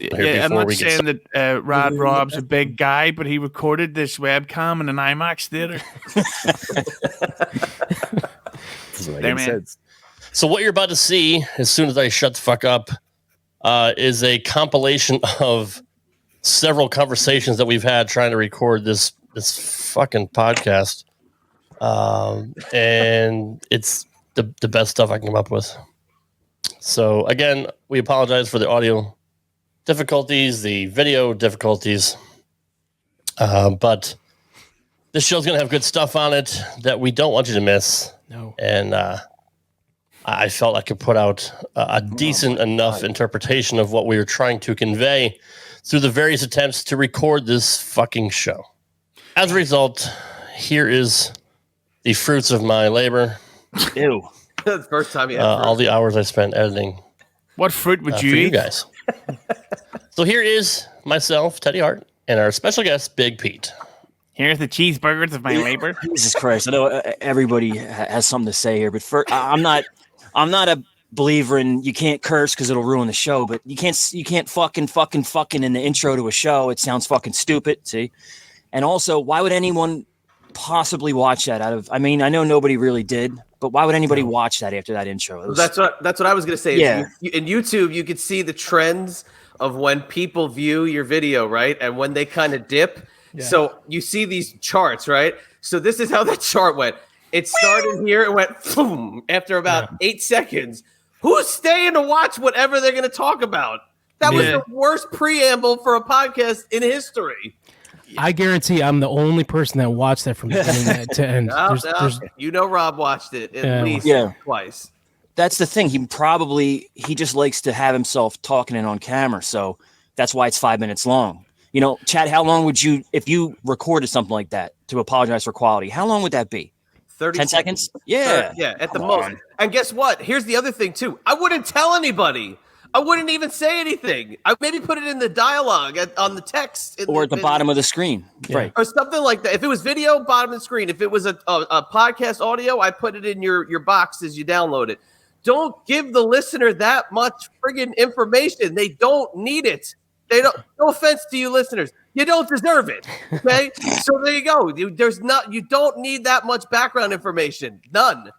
S5: Yeah, I'm not saying that Rad Rob's a big guy, but he recorded this webcam in an IMAX theater.
S11: So what you're about to see, as soon as I shut the fuck up, is a compilation of several conversations that we've had trying to record this fucking podcast, and it's the best stuff I can come up with. So again, we apologize for the audio difficulties, the video difficulties, but this show's gonna have good stuff on it that we don't want you to miss.
S4: No.
S11: And I felt I could put out a decent enough interpretation of what we were trying to convey through the various attempts to record this fucking show. As a result, here is the fruits of my labor.
S1: Ew.
S3: That's the first time you
S11: all the hours I spent editing.
S5: What fruit would you
S11: for
S5: eat?
S11: You guys. So here is myself, Teddy Hart, and our special guest, Big Pete.
S5: Here's the cheeseburgers of my labor.
S1: Jesus Christ! I know everybody has something to say here, but I'm not a believer in you can't curse because it'll ruin the show. But you can't fucking in the intro to a show. It sounds fucking stupid. See, and also, why would anyone possibly watch that? I know nobody really did. But why would anybody watch that after that intro?
S3: That's what I was going to say.
S1: Yeah.
S3: In YouTube, you could see the trends of when people view your video, right? And when they kind of dip. Yeah. So you see these charts, right? So this is how that chart went. It started here and went boom after about 8 seconds. Who's staying to watch whatever they're going to talk about? That was the worst preamble for a podcast in history.
S4: I guarantee I'm the only person that watched that from beginning to end.
S3: Rob watched it at least twice.
S1: That's the thing. He just likes to have himself talking and on camera. So that's why it's 5 minutes long. Chad, how long would you, if you recorded something like that to apologize for quality, how long would that be?
S3: 10
S1: seconds? Yeah.
S3: At the most. And guess what? Here's the other thing too. I wouldn't tell anybody. I wouldn't even say anything. I maybe put it in the dialogue on the text.
S1: Or at the bottom of the screen.
S4: Yeah.
S1: Right.
S3: Or something like that. If it was video, bottom of the screen. If it was a podcast audio, I put it in your box as you download it. Don't give the listener that much friggin' information. They don't need it. They don't. No offense to you listeners. you don't deserve it. Okay, so there you go. You don't need that much background information. None.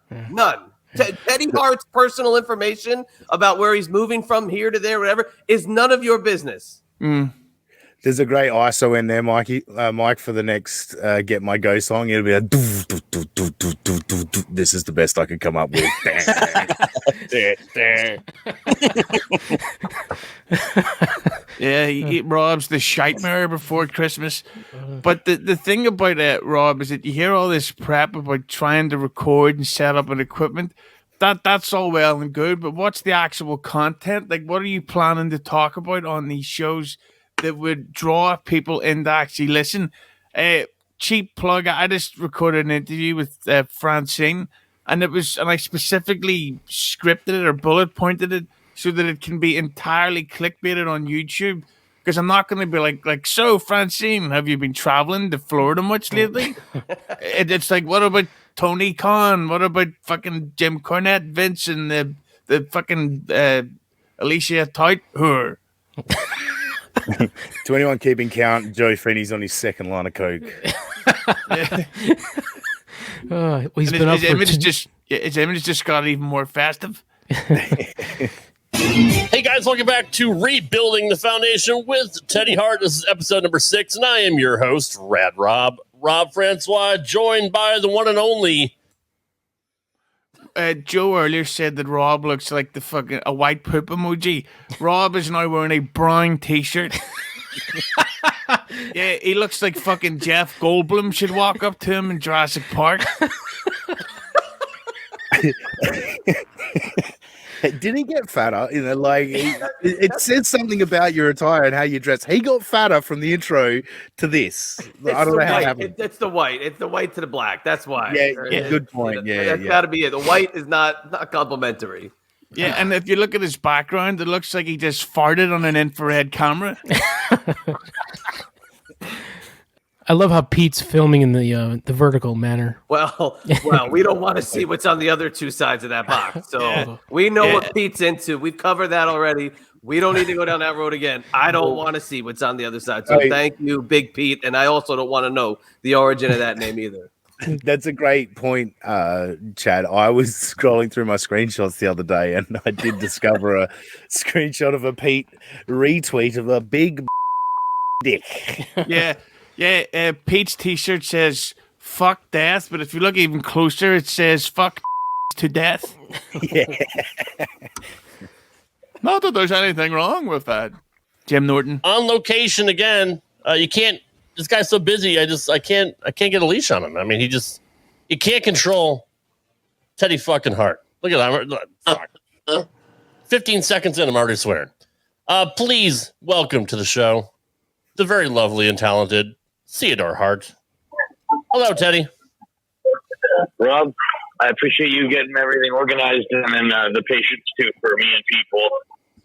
S3: Teddy Hart's personal information about where he's moving from here to there, whatever, is none of your business.
S2: There's a great ISO in there, Mike, for the next Get My Go song. It'll be a this is the best I could come up with.
S5: Yeah, he robs the shitmare before Christmas. But the thing about it, Rob, is that you hear all this prep about trying to record and set up an equipment. That's all well and good, but what's the actual content? Like, what are you planning to talk about on these shows that would draw people in to actually listen? Cheap plug, I just recorded an interview with Francine, and I specifically scripted it or bullet pointed it so that it can be entirely clickbaited on YouTube. Because I'm not going to be like, so Francine, have you been traveling to Florida much lately? It's like, what about Tony Khan? What about fucking Jim Cornette, Vince, and the fucking Alicia Tout? Her.
S2: To anyone keeping count, Joey Feeney's on his second line of coke.
S4: He's been up for
S5: his image just got even more festive.
S11: Hey guys, welcome back to Rebuilding the Foundation with Teddy Hart. This is episode number 6, and I am your host, Rad Rob Francois, joined by the one and only.
S5: Joe earlier said that Rob looks like a white poop emoji. Rob is now wearing a brown t-shirt. Yeah, he looks like fucking Jeff Goldblum should walk up to him in Jurassic Park.
S2: Did he get fatter? It says something about your attire and how you dress. He got fatter from the intro to this. I don't know how it happened.
S3: It's the white. It's the white to the black. That's why.
S2: Yeah, good point.
S3: That's got to be it. The white is not complimentary.
S5: Yeah, and if you look at his background, it looks like he just farted on an infrared camera.
S4: I love how Pete's filming in the vertical manner.
S3: Well, we don't want to see what's on the other two sides of that box. So we know what Pete's into. We've covered that already. We don't need to go down that road again. I don't want to see what's on the other side. So thank you, Big Pete. And I also don't want to know the origin of that name either.
S2: That's a great point, Chad. I was scrolling through my screenshots the other day, and I did discover a screenshot of a Pete retweet of a big dick.
S5: Yeah, Pete's t-shirt says fuck death, but if you look even closer, it says fuck to death.
S2: Yeah.
S5: Not that there's anything wrong with that. Jim Norton.
S11: On location again. You can't, this guy's so busy, I can't get a leash on him. I mean, you can't control Teddy fucking Hart. Look at that. 15 seconds in, I'm already swearing. Please welcome to the show the very lovely and talented Theodore Hart. Hello, Teddy.
S8: Rob, I appreciate you getting everything organized, and then the patience too for me and people.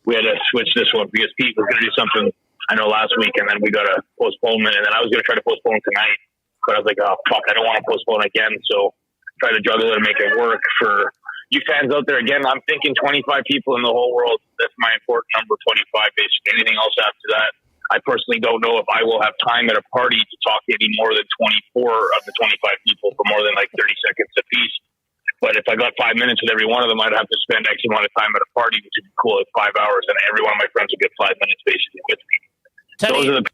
S8: We had to switch this one because Pete was going to do something I know last week, and then we got a postponement, and then I was going to try to postpone tonight, but I was like, oh fuck, I don't want to postpone again, so try to juggle it and make it work for you fans out there. Again, I'm thinking 25 people in the whole world. That's my important number, 25 basically. Anything else after that, I personally don't know if I will have time at a party to talk to any more than 24 of the 25 people for more than like 30 seconds a piece. But if I got 5 minutes with every one of them, I'd have to spend X amount of time at a party, which would be cool at 5 hours, and every one of my friends would get 5 minutes basically with me.
S11: Teddy,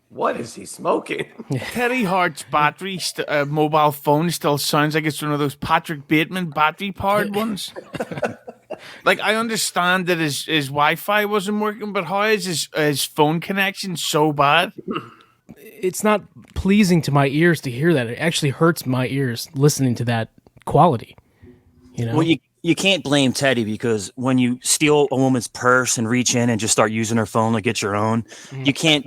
S3: what is he smoking?
S5: Teddy Hart's battery, mobile phone still sounds like it's one of those Patrick Bateman battery-powered ones. Like, I understand that his Wi-Fi wasn't working, but how is his phone connection so bad?
S4: It's not pleasing to my ears to hear that. It actually hurts my ears listening to that quality. You know?
S1: Well, you can't blame Teddy, because when you steal a woman's purse and reach in and just start using her phone to get your own, you can't.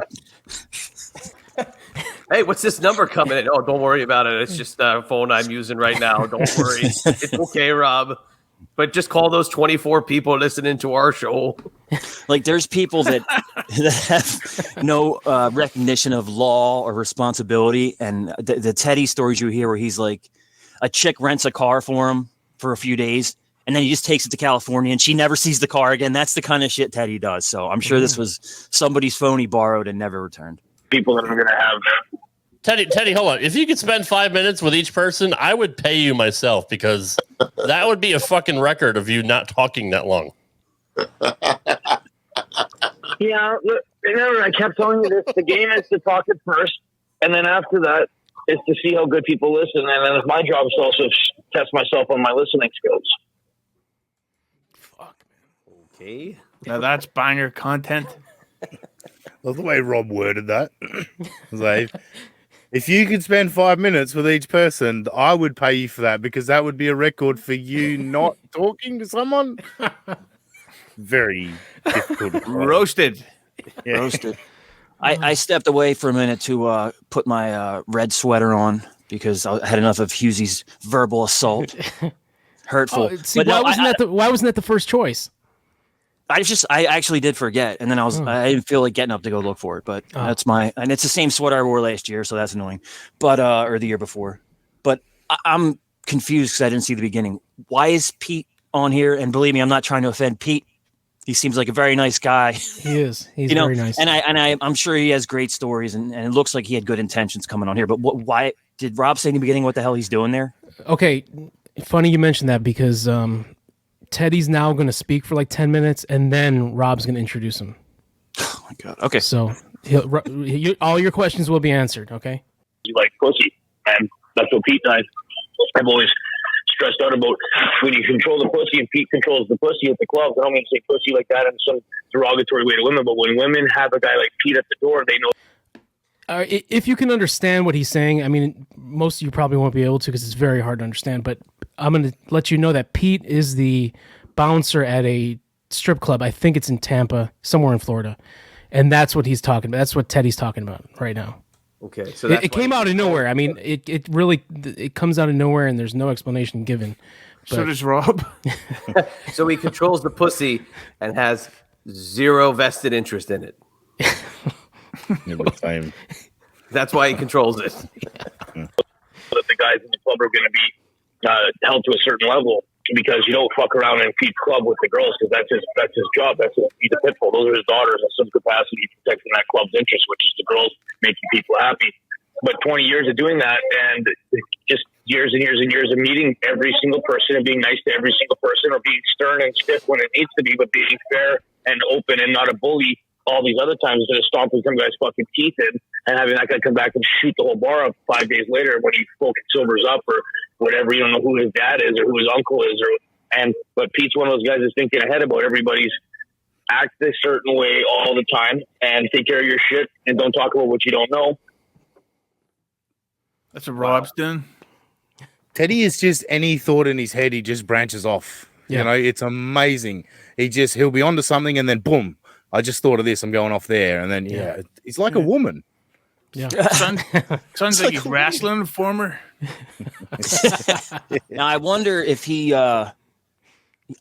S3: Hey, what's this number coming in? Oh, don't worry about it. It's just a phone I'm using right now. Don't worry. It's okay, Rob. But just call those 24 people listening to our show.
S1: Like, there's people that have no recognition of law or responsibility. And the Teddy stories you hear where he's like, a chick rents a car for him for a few days, and then he just takes it to California and she never sees the car again. That's the kind of shit Teddy does. So I'm sure this was somebody's phone he borrowed and never returned.
S8: people that are going to have.
S11: Teddy, hold on. If you could spend 5 minutes with each person, I would pay you myself because that would be a fucking record of you not talking that long.
S8: Yeah, look, remember, I kept telling you this. The game is to talk it first, and then after that is to see how good people listen. And then it's my job is to also test myself on my listening skills.
S3: Fuck, man. Okay.
S5: Now that's banger content.
S2: Love the way Rob worded that. Like, if you could spend 5 minutes with each person, I would pay you for that because that would be a record for you not talking to someone. Very difficult. To
S5: Roasted.
S2: Yeah.
S1: Roasted. I stepped away for a minute to put my red sweater on because I had enough of Hughesy's verbal assault. Hurtful.
S4: See, why wasn't that the first choice?
S1: I actually did forget, and then I didn't feel like getting up to go look for it. But that's and it's the same sweater I wore last year, so that's annoying. But or the year before. But I'm confused because I didn't see the beginning. Why is Pete on here? And believe me, I'm not trying to offend Pete. He seems like a very nice guy.
S4: He is. He's very nice.
S1: And I'm sure he has great stories, and it looks like he had good intentions coming on here. But why did Rob say in the beginning what the hell he's doing there?
S4: Okay, funny you mentioned that because Teddy's now going to speak for like 10 minutes, and then Rob's going to introduce him.
S1: Oh my god! Okay,
S4: so all your questions will be answered. Okay.
S8: You like pussy, and that's what Pete and I've always stressed out about. When you control the pussy and Pete controls the pussy at the club, I don't mean to say pussy like that in some derogatory way to women, but when women have a guy like Pete at the door, they know.
S4: If you can understand what he's saying, I mean, most of you probably won't be able to because it's very hard to understand, but I'm going to let you know that Pete is the bouncer at a strip club. I think it's in Tampa, somewhere in Florida. And that's what he's talking about. That's what Teddy's talking about right now.
S3: Okay. So
S4: it came out of nowhere. I mean, it really comes out of nowhere and there's no explanation given. But,
S5: so does Rob.
S3: So he controls the pussy and has zero vested interest in it.
S2: Same.
S3: That's why he controls it.
S8: That the guys in the club are going to be held to a certain level because you don't fuck around in Pete's club with the girls because that's his job. He's a pit bull. Those are his daughters in some capacity protecting that club's interest, which is the girls making people happy. But 20 years of doing that and just years and years and years of meeting every single person and being nice to every single person or being stern and stiff when it needs to be, but being fair and open and not a bully all these other times instead of stomping some guy's fucking teeth in and having that guy come back and shoot the whole bar up 5 days later when he fucking sobers up or whatever. You don't know who his dad is or who his uncle is. But Pete's one of those guys that's thinking ahead about everybody's act a certain way all the time and take care of your shit and don't talk about what you don't know.
S5: That's what Rob's doing.
S2: Teddy is just any thought in his head, he just branches off. Yeah. You know, it's amazing. He'll be onto something and then boom, I just thought of this, I'm going off there. And then, he's like a woman.
S4: Yeah.
S5: Sounds like he's wrestling former.
S1: Now, I wonder if he,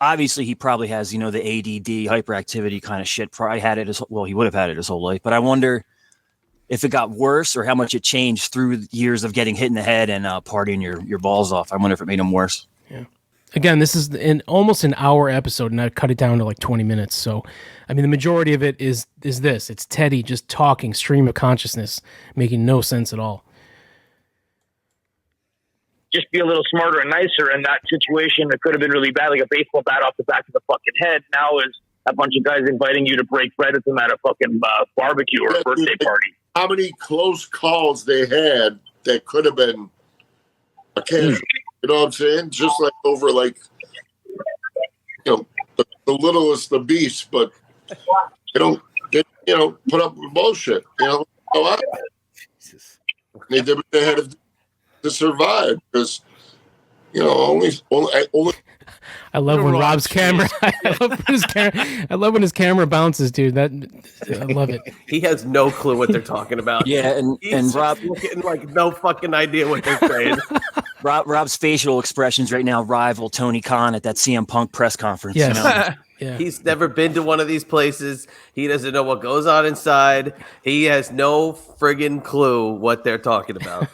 S1: obviously he probably has, the ADD, hyperactivity kind of shit. Probably had it he would have had it his whole life. But I wonder if it got worse or how much it changed through years of getting hit in the head and partying your balls off. I wonder if it made him worse.
S4: Yeah. Again, this is almost an hour episode, and I cut it down to like 20 minutes. So, I mean, the majority of it is this. It's Teddy just talking, stream of consciousness, making no sense at all.
S8: Just be a little smarter and nicer in that situation. It could have been really bad, like a baseball bat off the back of the fucking head. Now is a bunch of guys inviting you to break bread with them at a fucking barbecue or a birthday party.
S12: How many close calls they had that could have been a casualty? You know what I'm saying? Just like over, like, the littlest the beast, but they don't put up with bullshit. They did what they had to survive because, only.
S4: I love when Rob's camera. I love when his camera bounces, dude. I love it.
S3: He has no clue what they're talking about.
S1: Yeah, and Rob
S3: looking like no fucking idea what they're saying.
S1: Rob's facial expressions right now rival Tony Khan at that CM Punk press conference.
S4: Yes. Yeah.
S3: He's never been to one of these places. He doesn't know what goes on inside. He has no friggin' clue what they're talking about.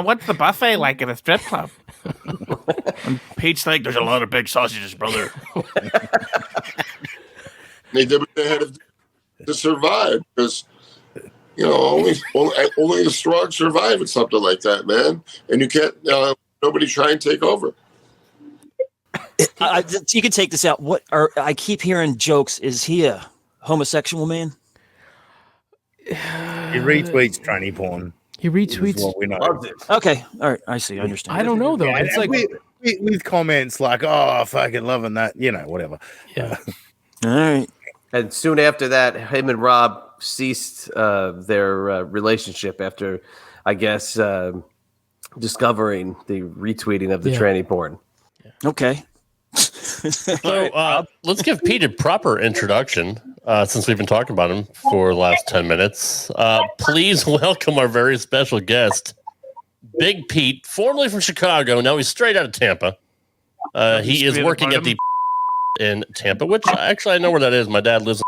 S5: What's the buffet like at a strip club? And Pete's like, there's a lot of big sausages, brother.
S12: They did what they had to survive because, only the strong survive at something like that, man. And you can't. Nobody try and take over.
S1: You can take this out. I keep hearing jokes. Is he a homosexual man?
S2: He retweets tranny porn.
S4: He retweets.
S2: What we know.
S1: Okay, all right. I see. I understand.
S4: I don't know though.
S2: Yeah,
S4: It's like
S2: with comments like, "Oh, fucking loving that," whatever.
S4: Yeah.
S1: All right.
S3: And soon after that, him and Rob ceased their relationship after, I guess, discovering the retweeting of the tranny porn.
S1: Okay.
S11: So let's give Pete a proper introduction since we've been talking about him for the last 10 minutes. Please welcome our very special guest, Big Pete, formerly from Chicago. Now he's straight out of Tampa. He is working at the in Tampa, which actually I know where that is. My dad lives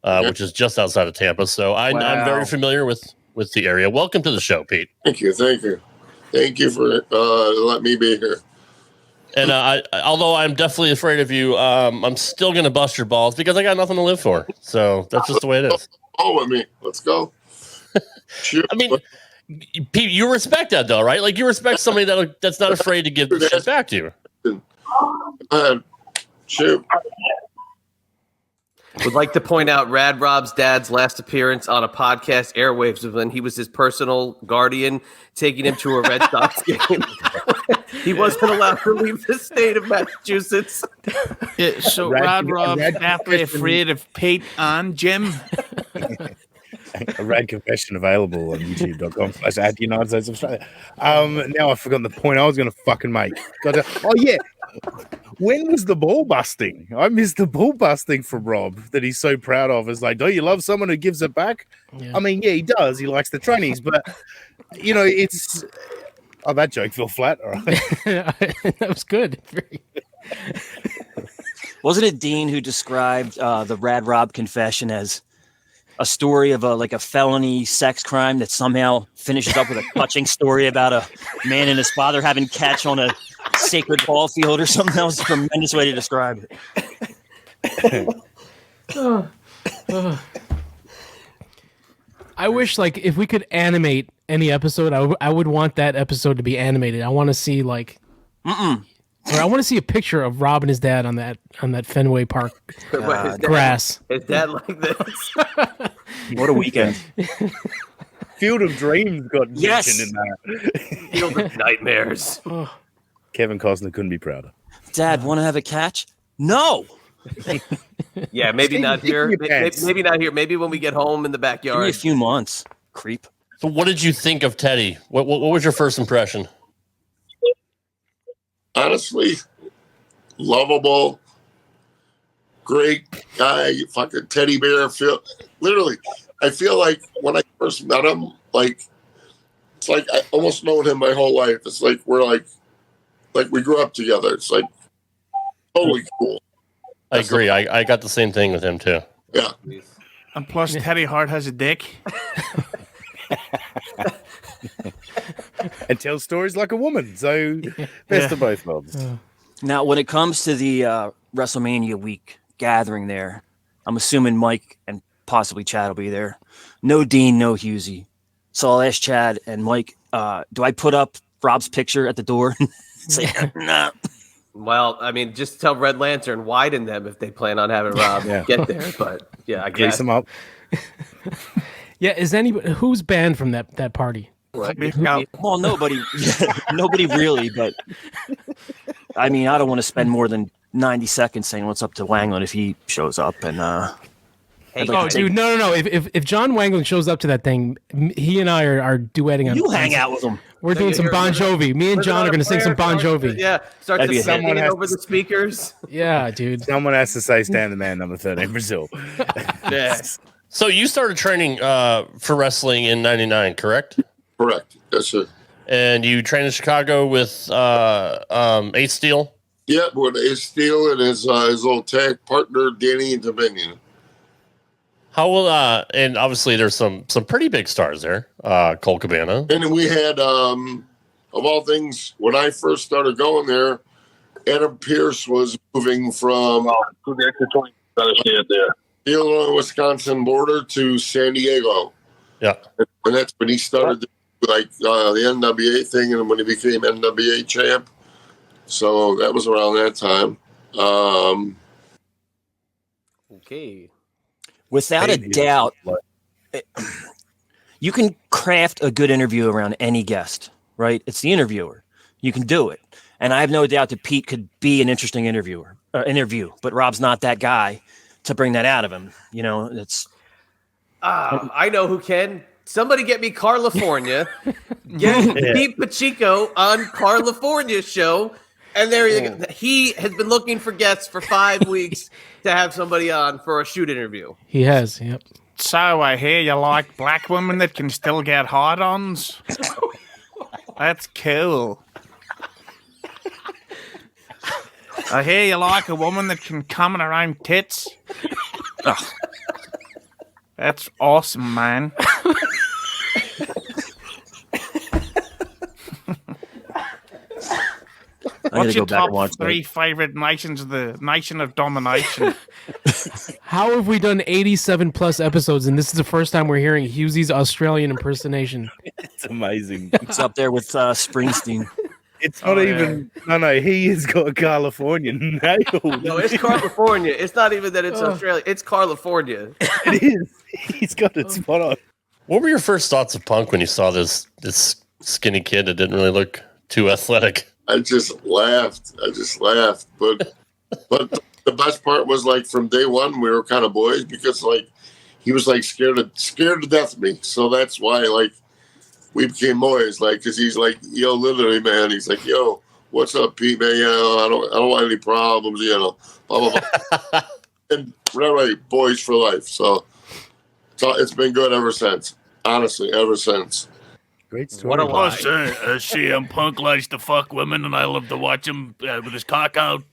S11: which is just outside of Tampa. So I'm very familiar with the area. Welcome to the show, Pete.
S12: Thank you for letting me be here.
S11: And although I'm definitely afraid of you, I'm still going to bust your balls because I got nothing to live for. So that's just the way it is.
S12: Oh, with me. Let's go.
S11: I mean, Pete, you respect that though, right? Like you respect somebody that's not afraid to give the shit back to you.
S12: Shoot.
S3: Would like to point out Rad Rob's dad's last appearance on a podcast airwaves was when he was his personal guardian, taking him to a Red Sox game. He wasn't allowed to leave the state of Massachusetts.
S5: Yeah, so Rad Rob definitely afraid of Pete and Jim.
S2: A rad confession available on youtube.com/at United States of Australia. Now I've forgotten the point I was going to fucking make. Oh yeah. When was the ball busting? I missed the ball busting from Rob that he's so proud of. It's like, don't you love someone who gives it back? Yeah. I mean, yeah, he does. He likes the trannies, but it's. Oh, that joke fell flat. All right.
S4: That was good.
S1: Wasn't it Dean who described the Rad Rob confession as a story of a felony sex crime that somehow finishes up with a touching story about a man and his father having catch on a sacred ball field or something? That was a tremendous way to describe it.
S4: I wish, like, if we could animate any episode, I would want that episode to be animated. I want to see, like, or I want to see a picture of Rob and his dad on that Fenway Park grass.
S3: His dad like this.
S1: What a weekend!
S2: Field of Dreams got
S1: yes
S2: mentioned in that.
S3: Field of Nightmares.
S2: Kevin Costner couldn't be prouder.
S1: Dad, want to have a catch? No.
S3: Yeah, maybe not here. Maybe not here. Maybe when we get home in the backyard.
S1: Give me a few months. Creep.
S11: So what did you think of Teddy? What was your first impression?
S12: Honestly, lovable, great guy, fucking teddy bear. I feel like when I first met him, it's like I almost known him my whole life. It's like we're like we grew up together. It's like totally cool.
S11: I agree. I got the same thing with him too.
S12: Yeah.
S5: And plus, Teddy Hart has a dick.
S2: And tells stories like a woman. So best of both worlds.
S1: Now, when it comes to the WrestleMania week gathering there, I'm assuming Mike and possibly Chad will be there. No Dean, no Hughesy. So I'll ask Chad and Mike, do I put up Rob's picture at the door? Say, no.
S3: Well, I mean, just tell Red Lantern, widen them if they plan on having Rob get there. But yeah, I guess.
S2: Grease them up.
S4: Yeah, is anybody who's banned from that party?
S1: Well, nobody really, but I mean, I don't want to spend more than 90 seconds saying what's up to Wangland if he shows up. And
S4: dude, no. If John Wangland shows up to that thing, he and I are duetting on.
S1: You hang out with him.
S4: We're doing some Bon Jovi. Me and John are going to sing some Bon Jovi.
S3: Yeah, start to singing over the speakers.
S4: Yeah, dude.
S2: Someone has to say "Stand the Man" number 13, Brazil.
S3: Yeah.
S11: So you started training for wrestling in '99, correct?
S12: Correct. Yes, sir.
S11: And you trained in Chicago with Ace Steel?
S12: Yeah, with Ace Steel and his little tag partner, Danny Dominion.
S11: How will and obviously there's some pretty big stars there. Colt Cabana.
S12: And we had, of all things, when I first started going there, Adam Pearce was moving from the Illinois-Wisconsin border to San Diego.
S11: Yeah.
S12: And that's when he started the NWA thing, and when he became NWA champ. So that was around that time.
S3: Okay.
S1: Without a doubt, you can craft a good interview around any guest, right? It's the interviewer. You can do it. And I have no doubt that Pete could be an interesting interview, but Rob's not that guy to bring that out of him. You know, it's.
S3: I know who can. Somebody get me California. Get Pete Pacheco on California's show. And there you go. He has been looking for guests for 5 weeks to have somebody on for a shoot interview.
S4: He has, yep.
S5: So I hear you like black women that can still get hard-ons. That's cool. I hear you like a woman that can come in her own tits. Oh. That's awesome, man. What's your top 3 favorite nations of the nation of domination?
S4: How have we done 87 plus episodes, and this is the first time we're hearing Hughesy's Australian impersonation?
S2: It's amazing.
S1: It's up there with Springsteen.
S2: It's not even. Yeah. No, he has got a Californian nailed.
S3: No, it's California. It's not even that it's Australia. It's California.
S2: It is. He's got it spot on.
S11: What were your first thoughts of Punk when you saw this skinny kid that didn't really look too athletic?
S12: I just laughed. But the best part was, like, from day one we were kind of boys, because, like, he was, like, scared to death of me. So that's why, like, we became boys, like, because he's like, yo, literally, man. He's like, yo, what's up, Pete, man? You know, I don't want any problems, you know, blah, blah, blah. And right, boys for life. So it's been good ever since. Honestly, ever since.
S2: Great story.
S3: What a lie.
S5: CM Punk likes to fuck women, and I love to watch him with his cock out.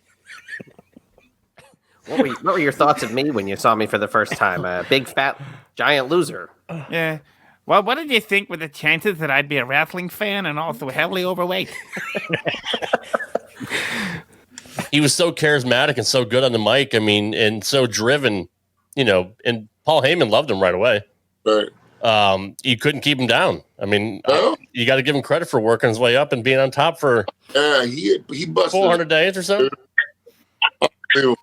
S3: What were your thoughts of me when you saw me for the first time? A big, fat, giant loser.
S5: Yeah. Well, what did you think with the chances that I'd be a wrestling fan and also heavily overweight?
S11: He was so charismatic and so good on the mic. I mean, and so driven, you know, and Paul Heyman loved him right away.
S12: Right.
S11: You couldn't keep him down. I mean, you got to give him credit for working his way up and being on top for
S12: he busted
S11: 400 days or so.
S12: He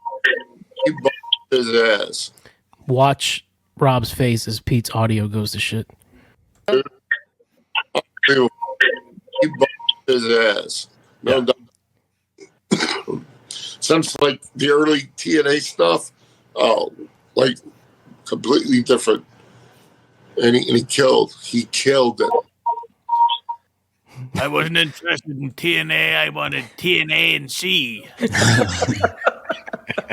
S12: busted his ass.
S4: Watch Rob's face as Pete's audio goes to shit.
S12: He busted his ass. No doubt. Since, like, the early TNA stuff, like, completely different. And he killed it.
S5: I wasn't interested in TNA. I wanted TNA and C.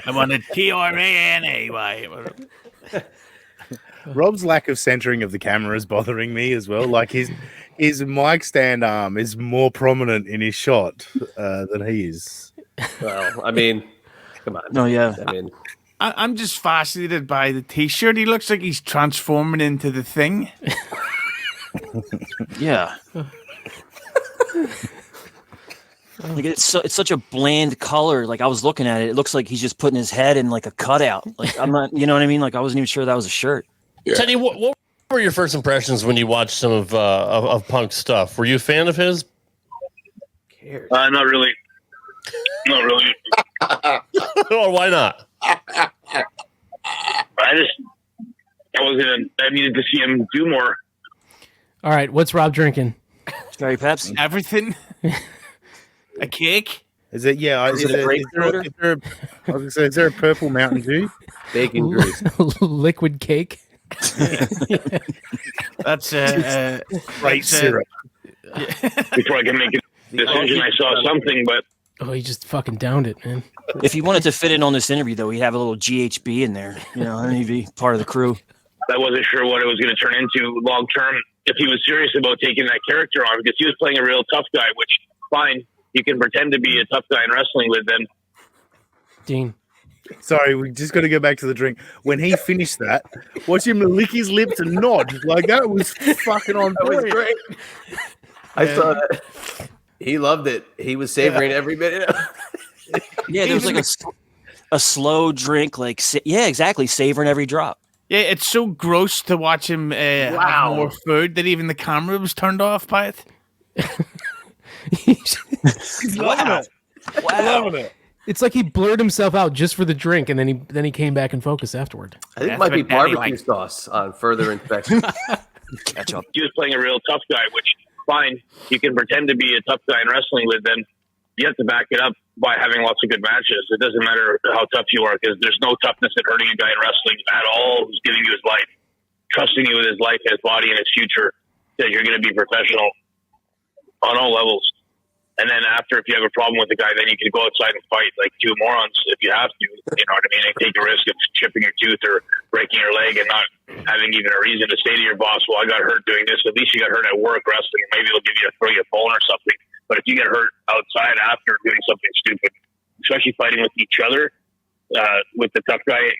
S5: I wanted TRANAY.
S2: Rob's lack of centering of the camera is bothering me as well. Like, his mic stand arm is more prominent in his shot than he is.
S3: Well, I mean, come on.
S1: No, yeah.
S3: I mean,
S5: I'm just fascinated by the T-shirt. He looks like he's transforming into the Thing.
S1: Yeah. Like, it's such a bland color. Like, I was looking at it, it looks like he's just putting his head in like a cutout. Like, I'm not, you know what I mean? Like, I wasn't even sure that was a shirt.
S12: Yeah.
S11: Teddy, what were your first impressions when you watched some of Punk's stuff? Were you a fan of his?
S8: Not really. Not really.
S11: Or why not?
S8: I needed to see him do more.
S4: All right, what's Rob drinking?
S1: Cherry Pepsi.
S5: Everything. A cake.
S2: Is it? Yeah. Is there a purple Mountain Dew?
S3: bacon grease.
S4: Liquid cake.
S5: That's
S2: right syrup.
S8: Before I can make a decision, I saw something, but
S4: oh, he just fucking downed it, man.
S1: If he wanted to fit in on this interview, though, he'd have a little GHB in there. You know, and he'd be part of the crew.
S8: I wasn't sure what it was going to turn into long term. If he was serious about taking that character on, because he was playing a real tough guy, which fine, you can pretend to be a tough guy in wrestling with them.
S4: Dean.
S2: Sorry, we just got to go back to the drink. When he finished that, watch him lick his lips and nod. Like, that was fucking on point.
S3: That was great. I saw that. He loved it. He was savoring every minute.
S1: Yeah, there was like a slow drink, like, yeah, exactly, savoring every drop.
S5: Yeah, it's so gross to watch him have more food that even the camera was turned off by it.
S2: He's loving it. Loving it.
S4: It's like he blurred himself out just for the drink, and then he came back in focus afterward.
S3: I think it might be barbecue sauce on further inspection.
S1: Catch up.
S8: He was playing a real tough guy, which fine. You can pretend to be a tough guy in wrestling, but then you have to back it up by having lots of good matches. It doesn't matter how tough you are, because there's no toughness in hurting a guy in wrestling at all who's giving you his life, trusting you with his life, his body, and his future, that you're going to be professional on all levels. And then after, if you have a problem with the guy, then you can go outside and fight like two morons if you have to. You know what I mean? And take the risk of chipping your tooth or breaking your leg and not having even a reason to say to your boss, well, I got hurt doing this. At least you got hurt at work wrestling. Maybe they'll throw you a bone or something. But if you get hurt outside after doing something stupid, especially fighting with each other, with the tough guy,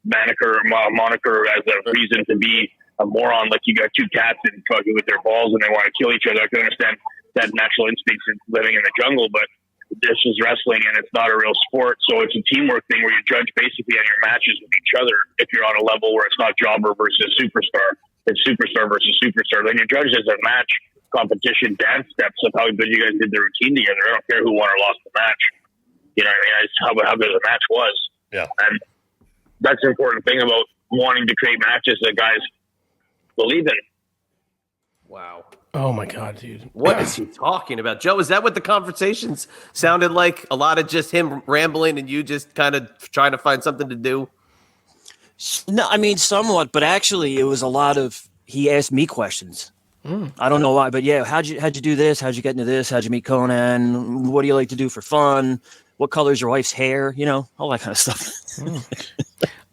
S8: moniker as a reason to be a moron, like you got two cats and fucking with their balls and they want to kill each other. I can understand that natural instincts in living in the jungle, but this is wrestling and it's not a real sport. So it's a teamwork thing where you judge basically on your matches with each other. If you're on a level where it's not jobber versus superstar, it's superstar versus superstar, then you're judged as a match competition dance steps of how good you guys did the routine together. I don't care who won or lost the match. You know what I mean? It's how good the match was.
S11: Yeah.
S8: And that's the important thing about wanting to create matches that guys believe in.
S3: Wow.
S4: Oh my God, dude.
S3: What is he talking about? Joe, is that what the conversations sounded like? A lot of just him rambling and you just kind of trying to find something to do?
S1: No, I mean, somewhat, but actually it was a lot of, he asked me questions. I don't know why, but yeah, how'd you do this? How'd you get into this? How'd you meet Conan? What do you like to do for fun? What color's your wife's hair? All that kind of stuff.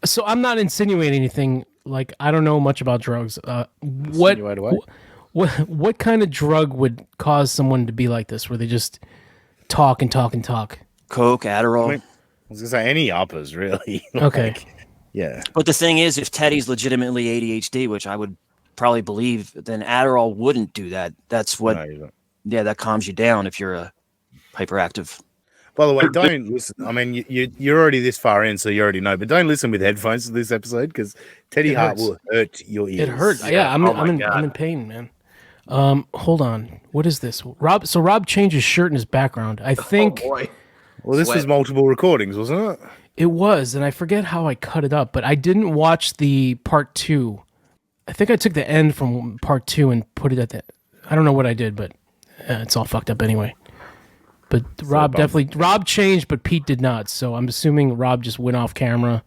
S4: So I'm not insinuating anything. Like, I don't know much about drugs. What kind of drug would cause someone to be like this, where they just talk and talk and talk?
S1: Coke, Adderall.
S2: I was gonna say any uppers, really.
S4: Okay.
S2: Yeah.
S1: But the thing is, if Teddy's legitimately ADHD, which I would probably believe, then Adderall wouldn't do that. That's what. That calms you down if you're a hyperactive.
S2: By the way, don't listen. I mean, you're already this far in, so you already know. But don't listen with headphones to this episode, because Teddy Hart will hurt your ears.
S4: It hurts. Yeah, I'm in pain, man. Hold on. What is this? Rob changed his shirt in his background. I think.
S3: Oh boy.
S2: Well, this was multiple recordings, wasn't it?
S4: It was, and I forget how I cut it up, but I didn't watch the part 2. I think I took the end from part 2 and put it at the. I don't know what I did, but it's all fucked up anyway. But Rob changed, but Pete did not. So I'm assuming Rob just went off camera,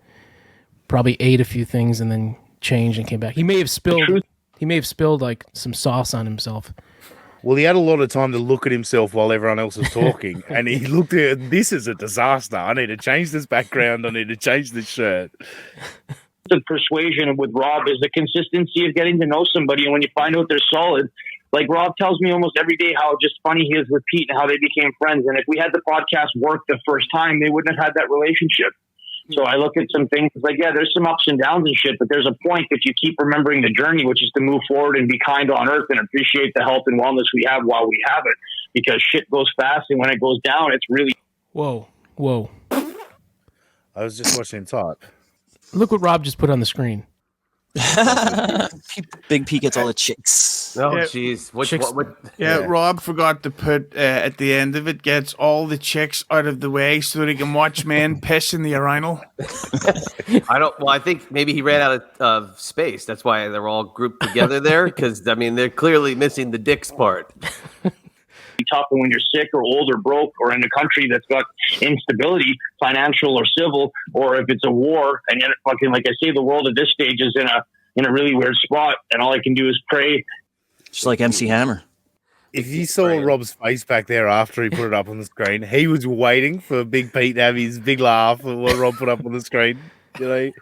S4: probably ate a few things, and then changed and came back. He may have spilled like some sauce on himself.
S2: Well, he had a lot of time to look at himself while everyone else was talking, and he looked at this as a disaster. I need to change this background. I need to change this shirt.
S8: The persuasion with Rob is the consistency of getting to know somebody, and when you find out they're solid, like Rob tells me almost every day how just funny he is with Pete and how they became friends. And if we had the podcast work the first time, they wouldn't have had that relationship. So I look at some things like, yeah, there's some ups and downs and shit, but there's a point if you keep remembering the journey, which is to move forward and be kind on earth and appreciate the health and wellness we have while we have it, because shit goes fast. And when it goes down, it's really.
S4: Whoa.
S2: I was just watching him type.
S4: Look what Rob just put on the screen.
S1: Big P gets all the chicks.
S3: Oh, jeez.
S5: Rob forgot to put at the end of it, gets all the chicks out of the way so that he can watch men piss in the urinal.
S3: I think maybe he ran out of space. That's why they're all grouped together there, because, I mean, they're clearly missing the dicks part.
S8: Tough when you're sick or old or broke or in a country that's got instability, financial or civil, or if it's a war, and yet fucking, like I say, the world at this stage is in a really weird spot, and all I can do is pray.
S1: Just like MC Hammer.
S2: If you saw Rob's face back there after he put it up on the screen, he was waiting for Big Pete to have his big laugh at what Rob put up on the screen. And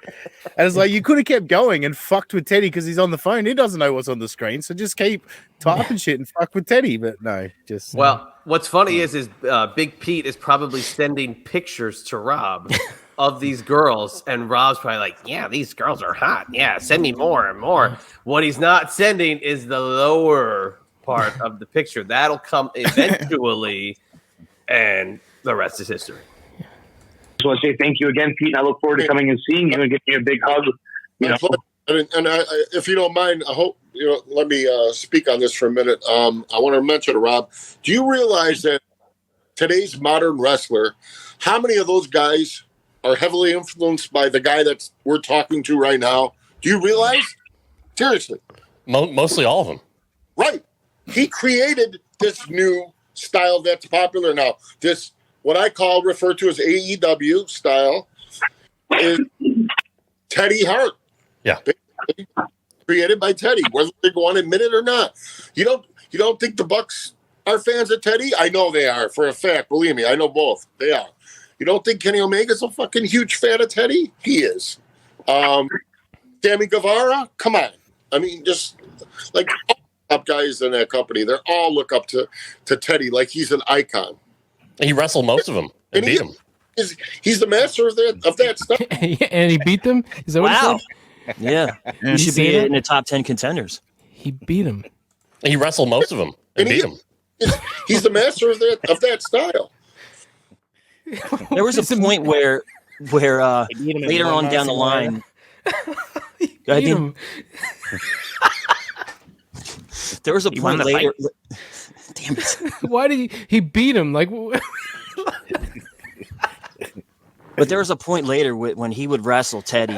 S2: it's like, you could have kept going and fucked with Teddy because he's on the phone. He doesn't know what's on the screen, so just keep typing shit and fuck with Teddy. But no, just.
S3: Well, what's funny is Big Pete is probably sending pictures to Rob of these girls, and Rob's probably like, yeah, these girls are hot. Yeah, send me more and more. What he's not sending is the lower part of the picture. That'll come eventually, and the rest is history.
S8: So I say thank you again, Pete, and I look forward to coming and seeing you and giving you a big hug
S12: My pleasure. And if you don't mind, I hope let me speak on this for a minute. I want to mention, Rob, do you realize that today's modern wrestler, how many of those guys are heavily influenced by the guy that we're talking to right now? Do you realize? Seriously.
S11: Mostly all of them.
S12: Right. He created this new style that's popular now. This, what I refer to as AEW style, is Teddy Hart.
S11: Yeah.
S12: Created by Teddy, whether they want to admit it or not. You don't think the Bucks are fans of Teddy? I know they are for a fact. Believe me, I know both. They are. You don't think Kenny Omega's a fucking huge fan of Teddy? He is. Sammy Guevara? Come on. I mean, just like all top guys in that company, they all look up to Teddy like he's an icon.
S11: He wrestled most of them and beat them.
S12: He's the master of that stuff.
S4: And he beat them? Is that what he said?
S1: Yeah. He should be in the top 10 contenders.
S4: He beat him.
S11: He wrestled most of them and beat them.
S12: He's the master of that style.
S1: There was a point where later on down the line, there was a point later. Damn it!
S4: Why did he beat him? Like,
S1: but there was a point later when he would wrestle Teddy,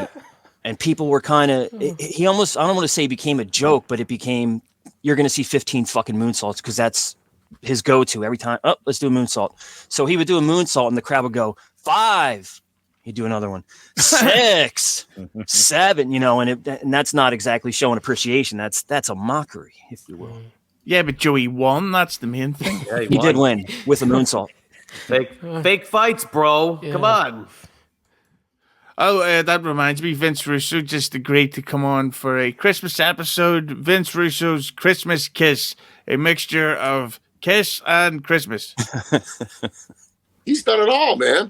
S1: and people were kind of. He almost, I don't want to say became a joke, but it became, you're going to see 15 fucking moonsaults because that's his go-to every time. Oh, let's do a moonsault. So he would do a moonsault, and the crowd would go 5. He'd do another one, 6, 7. And that's not exactly showing appreciation. That's a mockery, if you will.
S5: Yeah, but Joey won. That's the main thing.
S3: Yeah,
S1: he did win with a moonsault.
S3: Fake fights, bro. Yeah. Come on.
S5: Oh, that reminds me, Vince Russo just agreed to come on for a Christmas episode. Vince Russo's Christmas Kiss, a mixture of Kiss and Christmas.
S12: He's done it all, man.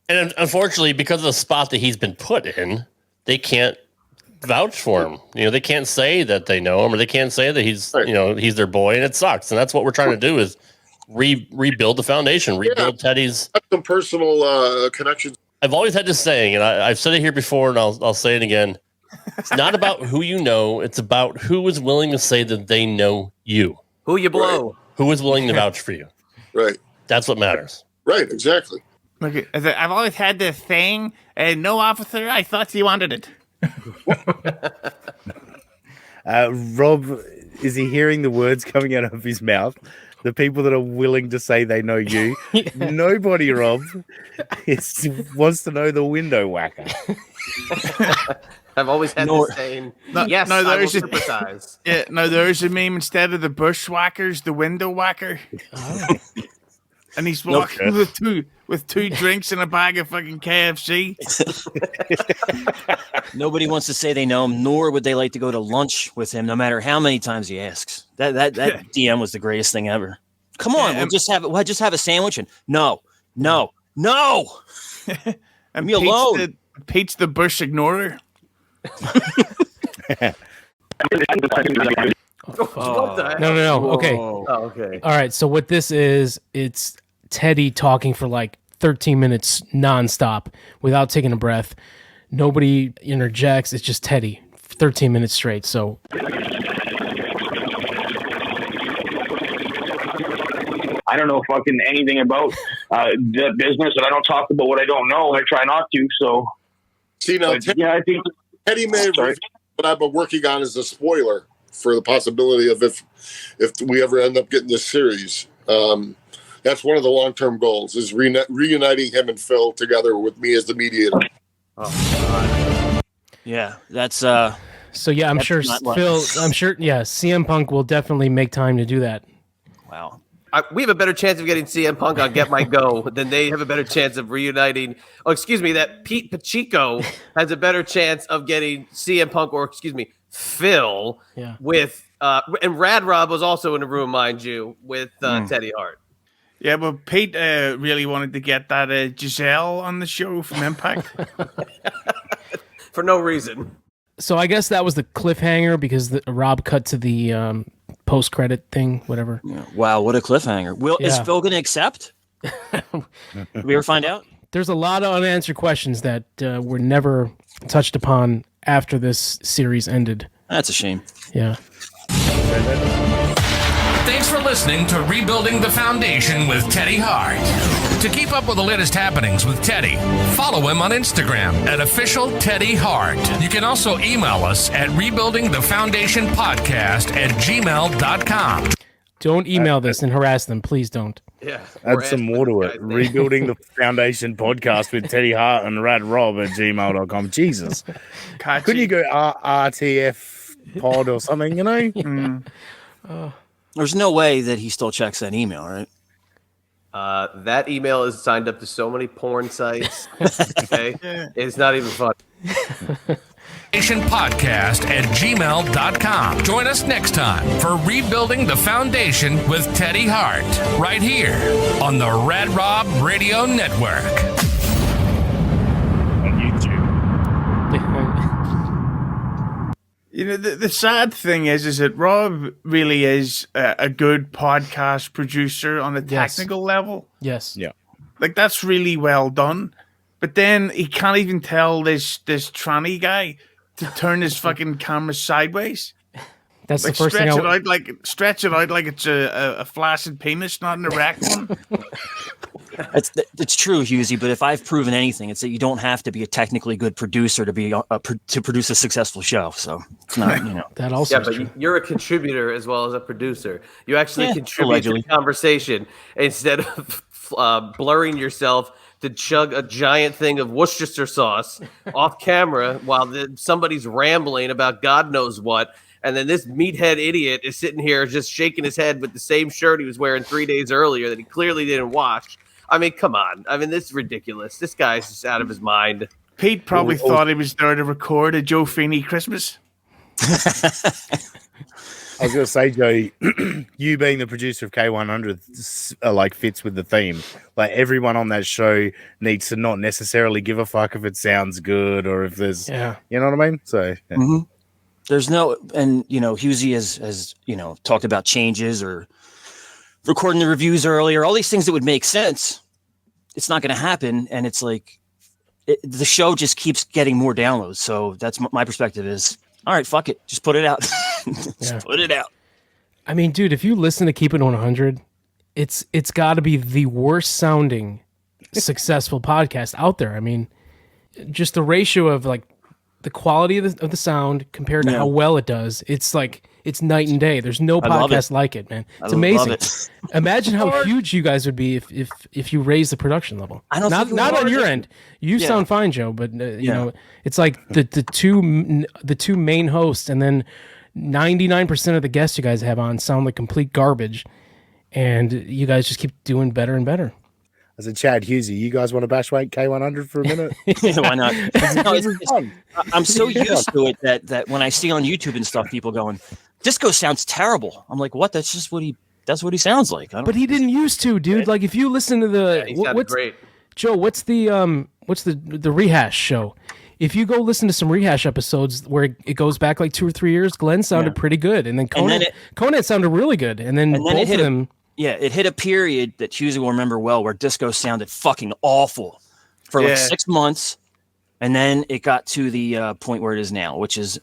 S11: And unfortunately, because of the spot that he's been put in, they can't vouch for him. They can't say that they know him, or they can't say that he's, he's their boy, and it sucks. And that's what we're trying to do is rebuild the foundation, rebuild Teddy's.
S12: Some personal connections.
S11: I've always had this saying, and I've said it here before, and I'll say it again. It's not about who you know; it's about who is willing to say that they know you.
S3: Who you blow.
S11: Right. Who is willing to vouch for you.
S12: Right.
S11: That's what matters.
S12: Right. Exactly.
S5: Look, I've always had this thing, and no officer, I thought he wanted it.
S2: Rob, is he hearing the words coming out of his mouth? The people that are willing to say they know you. Nobody, Rob, wants to know the window whacker.
S3: I've always had this saying. Yes, I will sympathize.
S5: There's a meme instead of the bushwhackers, the window whacker. Oh. And he's walking with two drinks and a bag of fucking KFC.
S1: Nobody wants to say they know him, nor would they like to go to lunch with him, no matter how many times he asks. That DM was the greatest thing ever. Come on, we'll just have a sandwich and no.
S5: And
S1: me alone.
S5: Pete's the bush ignorer.
S4: No. Okay.
S3: Oh, okay.
S4: All right. So what this is, it's Teddy talking for like 13 minutes nonstop without taking a breath. Nobody interjects. It's just Teddy, 13 minutes straight. So
S8: I don't know fucking anything about the business, and I don't talk about what I don't know. I try not to. So,
S12: see now,
S8: I think
S12: Teddy may have what I've been working on is a spoiler for the possibility of if we ever end up getting this series. That's one of the long-term goals is reuniting him and Phil together with me as the mediator.
S1: Oh, God. Yeah, that's
S4: so yeah, I'm sure CM Punk will definitely make time to do that.
S1: Wow.
S3: We have a better chance of getting CM Punk on Get My Go than they have a better chance of reuniting. Oh, excuse me, that Pete Pacheco has a better chance of getting CM Punk Phil with and Rad Rob was also in the room, mind you, with Teddy Hart.
S5: Yeah, but Pete really wanted to get that Giselle on the show from Impact.
S3: For no reason.
S4: So I guess that was the cliffhanger because Rob cut to the post-credit thing, whatever.
S1: Yeah. Wow, what a cliffhanger. Is Phil going to accept? Did we ever find out?
S4: There's a lot of unanswered questions that were never touched upon after this series ended.
S1: That's a shame.
S4: Yeah.
S10: Thanks for listening to Rebuilding the Foundation with Teddy Hart. To keep up with the latest happenings with Teddy, follow him on Instagram at official Teddy Hart. You can also email us at rebuildingthefoundationpodcast@gmail.com.
S4: Don't email this and harass them. Please don't.
S3: Yeah.
S2: Add some more to it. Rebuilding the Foundation podcast with Teddy Hart and Rad Rob at gmail.com. Jesus. Couldn't you go RTF pod or something, you know?
S1: There's no way that he still checks that email, right?
S3: That email is signed up to so many porn sites. Okay, it's not even fun.
S10: Podcast@gmail.com. Join us next time for Rebuilding the Foundation with Teddy Hart, right here on the Rad Rob Radio Network.
S2: On YouTube.
S5: You know, the sad thing is that Rob really is a good podcast producer on a technical level.
S4: Yes.
S2: Yeah.
S5: Like, that's really well done. But then he can't even tell this tranny guy to turn his fucking camera sideways.
S4: That's
S5: like,
S4: the first thing
S5: stretch it out like it's a flaccid penis, not an erect one.
S1: It's true, Hughesy, but if I've proven anything, it's that you don't have to be a technically good producer to be to produce a successful show. So it's not, you know.
S4: That also
S3: yeah, but
S4: true.
S3: you're a contributor as well as a producer. You actually contribute
S1: allegedly.
S3: to the conversation instead of blurring yourself to chug a giant thing of Worcestershire sauce off camera while somebody's rambling about God knows what. And then this meathead idiot is sitting here just shaking his head with the same shirt he was wearing 3 days earlier that he clearly didn't wash. I mean, come on. I mean, this is ridiculous. This guy's just out of his mind.
S5: Pete probably thought he was there to record a Joe Feeney Christmas.
S2: I was going to say, Joe, you being the producer of K100 like fits with the theme. Like everyone on that show needs to not necessarily give a fuck if it sounds good or if there's, you know what I mean? So,
S1: There's no, and you know, Hughesy has you know talked about changes or recording the reviews earlier, all these things that would make sense. It's not going to happen, and it's like the show just keeps getting more downloads. So that's my perspective is, all right, fuck it, just put it out. Put it out.
S4: I mean, dude, if you listen to Keep It 100, it's got to be the worst sounding successful podcast out there. I mean, just the ratio of like the quality of the sound compared to how well it does, it's like it's night and day. There's no podcast like it, man. It's amazing. Imagine how huge you guys would be if you raise the production level.
S1: I don't
S4: not on your end. You sound fine, Joe, but you know, it's like the two main hosts, and then 99% of the guests you guys have on sound like complete garbage, and you guys just keep doing better and better.
S2: As a Chad Hughesy, you guys want to bash weight K100 for a minute?
S1: Why not? No, I'm so used to it that when I see on YouTube and stuff, people going, "Disco sounds terrible." I'm like, "What? That's just what he sounds like."
S4: But he didn't used to, dude. Like if you listen to the what's
S3: great.
S4: Joe, what's the rehash show? If you go listen to some rehash episodes where it goes back like 2 or 3 years, Glenn sounded pretty good, and then Conan sounded really good, and then both of them.
S1: It hit a period that Hughesy will remember well where Disco sounded fucking awful for like 6 months, and then it got to the point where it is now, which is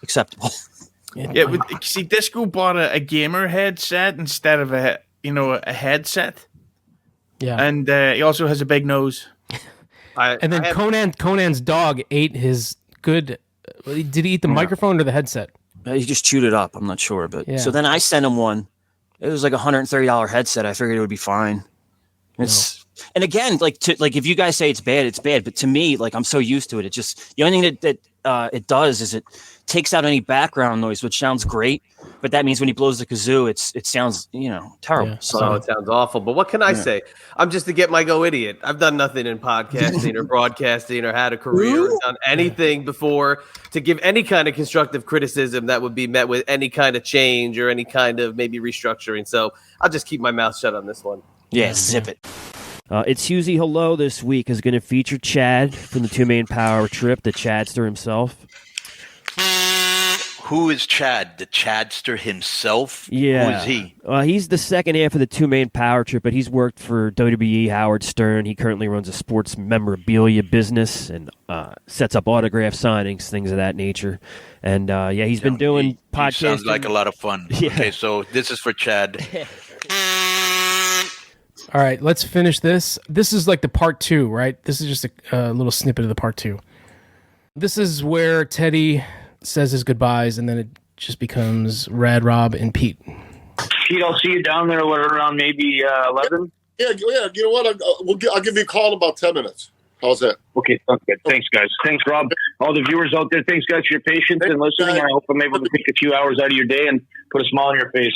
S1: acceptable.
S5: See, Disco bought a gamer headset instead of a headset.
S4: Yeah,
S5: and he also has a big nose.
S4: And then Conan's dog ate his good. Did he eat the microphone or the headset?
S1: He just chewed it up. I'm not sure, but so then I sent him one. It was like $130 headset. I figured it would be fine. And again, like if you guys say it's bad, it's bad. But to me, like I'm so used to it. It just the only thing that it does is it takes out any background noise, which sounds great. But that means when he blows the kazoo, it sounds terrible.
S3: Yeah. So it sounds awful. But what can I say? I'm just a get my go idiot. I've done nothing in podcasting or broadcasting or had a career or done anything before to give any kind of constructive criticism that would be met with any kind of change or any kind of maybe restructuring. So I'll just keep my mouth shut on this one.
S1: Yeah, zip it.
S13: It's Hughesy Hello this week is going to feature Chad from the Two Main Power Trip, the Chadster himself.
S14: who is Chad? The Chadster himself?
S13: Yeah.
S14: Who is he?
S13: He's the second half of the two-man power trip, but he's worked for WWE, Howard Stern. He currently runs a sports memorabilia business and sets up autograph signings, things of that nature. And, he's been doing podcasting.
S14: Sounds like a lot of fun.
S13: Yeah.
S14: Okay, so this is for Chad.
S4: All right, let's finish this. This is like the part 2, right? This is just a little snippet of the part 2. This is where Teddy says his goodbyes, and then it just becomes Rad Rob and Pete.
S8: Pete, I'll see you down there around maybe 11.
S12: Yeah. You know what? I'll give you a call in about 10 minutes. How's that?
S8: Okay, sounds good. Thanks, guys. Thanks, Rob. All the viewers out there, thanks, guys, for your patience and listening. And I hope I'm able to take a few hours out of your day and put a smile on your face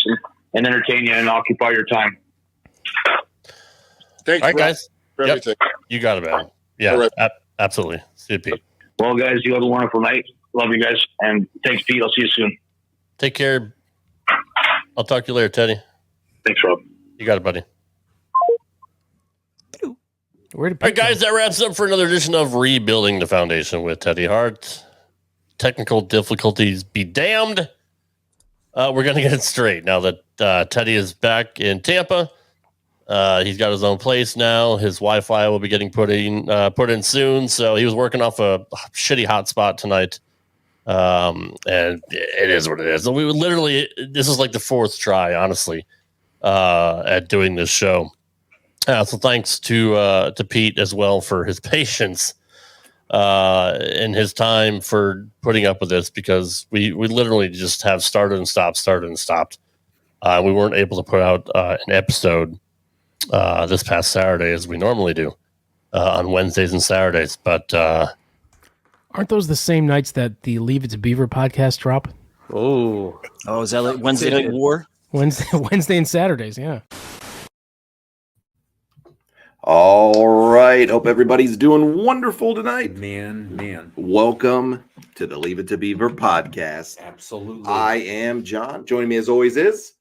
S8: and entertain you and occupy your time.
S12: Thanks,
S11: all right, guys.
S12: for everything.
S11: You got it, man. Yeah,
S12: right.
S11: Absolutely. See you, Pete.
S8: Well, guys, you have a wonderful night. Love you guys. And thanks, Pete. I'll see you soon.
S11: Take care. I'll talk to you later, Teddy.
S8: Thanks, Rob.
S11: You got it, buddy.
S4: Where did
S11: All right, guys, that wraps up for another edition of Rebuilding the Foundation with Teddy Hart. Technical difficulties be damned. We're going to get it straight now that Teddy is back in Tampa. He's got his own place now. His Wi-Fi will be getting put in soon. So he was working off a shitty hotspot tonight. And it is what it is. We would literally, this is like the 4th try, honestly, at doing this show. So thanks to Pete as well for his patience and his time for putting up with this, because we literally just have started and stopped. We weren't able to put out an episode this past Saturday as we normally do on Wednesdays and Saturdays. But
S4: aren't those the same nights that the Leave It to Beaver podcast drop?
S1: Oh, is that like Wednesday Night War?
S4: Wednesday and Saturdays, yeah.
S15: All right. Hope everybody's doing wonderful tonight.
S16: Man.
S15: Welcome to the Leave It to Beaver podcast.
S16: Absolutely.
S15: I am John. Joining me as always is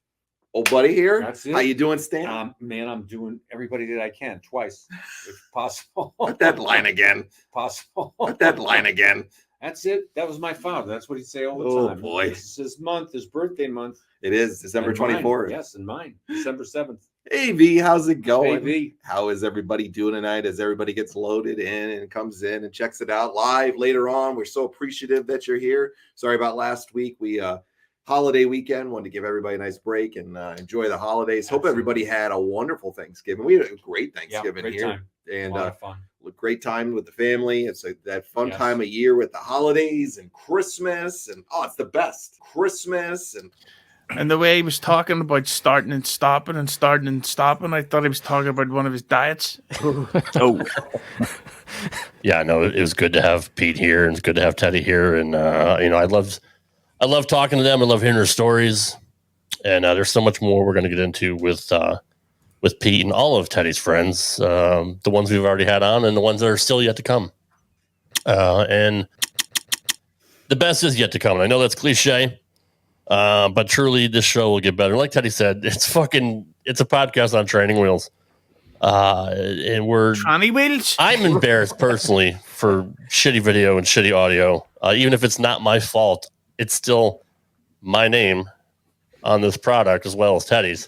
S15: old buddy here.
S16: That's it.
S15: How you doing, Stan?
S16: Man, I'm doing everybody that I can twice, if possible.
S15: Not that line again.
S16: Possible.
S15: Not that line again.
S16: That's it. That was my father. That's what he'd say all the time.
S15: Oh, boy.
S16: This is his month, his birthday month.
S15: It is December
S16: And mine.
S15: 24th.
S16: Yes, and mine. December 7th.
S15: Hey, V, how's it going?
S16: Hey, V.
S15: How is everybody doing tonight as everybody gets loaded in and comes in and checks it out live later on? We're so appreciative that you're here. Sorry about last week. We holiday weekend, wanted to give everybody a nice break and enjoy the holidays. Hope everybody had a wonderful Thanksgiving. We had a great Thanksgiving
S16: great
S15: here.
S16: time.
S15: And
S16: A lot of fun.
S15: great time with the family. It's like that fun
S16: Yes.
S15: time of year with the holidays and Christmas. And it's the best. Christmas
S5: And the way he was talking about starting and stopping, I thought he was talking about one of his diets.
S1: Oh.
S11: yeah, no, it was good to have Pete here, and it's good to have Teddy here. And I love talking to them. I love hearing their stories. And there's so much more we're going to get into with Pete and all of Teddy's friends, the ones we've already had on and the ones that are still yet to come. And the best is yet to come. And I know that's cliche, but truly this show will get better. Like Teddy said, it's a podcast on training wheels. And we're
S5: tranny wheels.
S11: I'm embarrassed personally for shitty video and shitty audio. Even if it's not my fault, it's still my name on this product as well as Teddy's.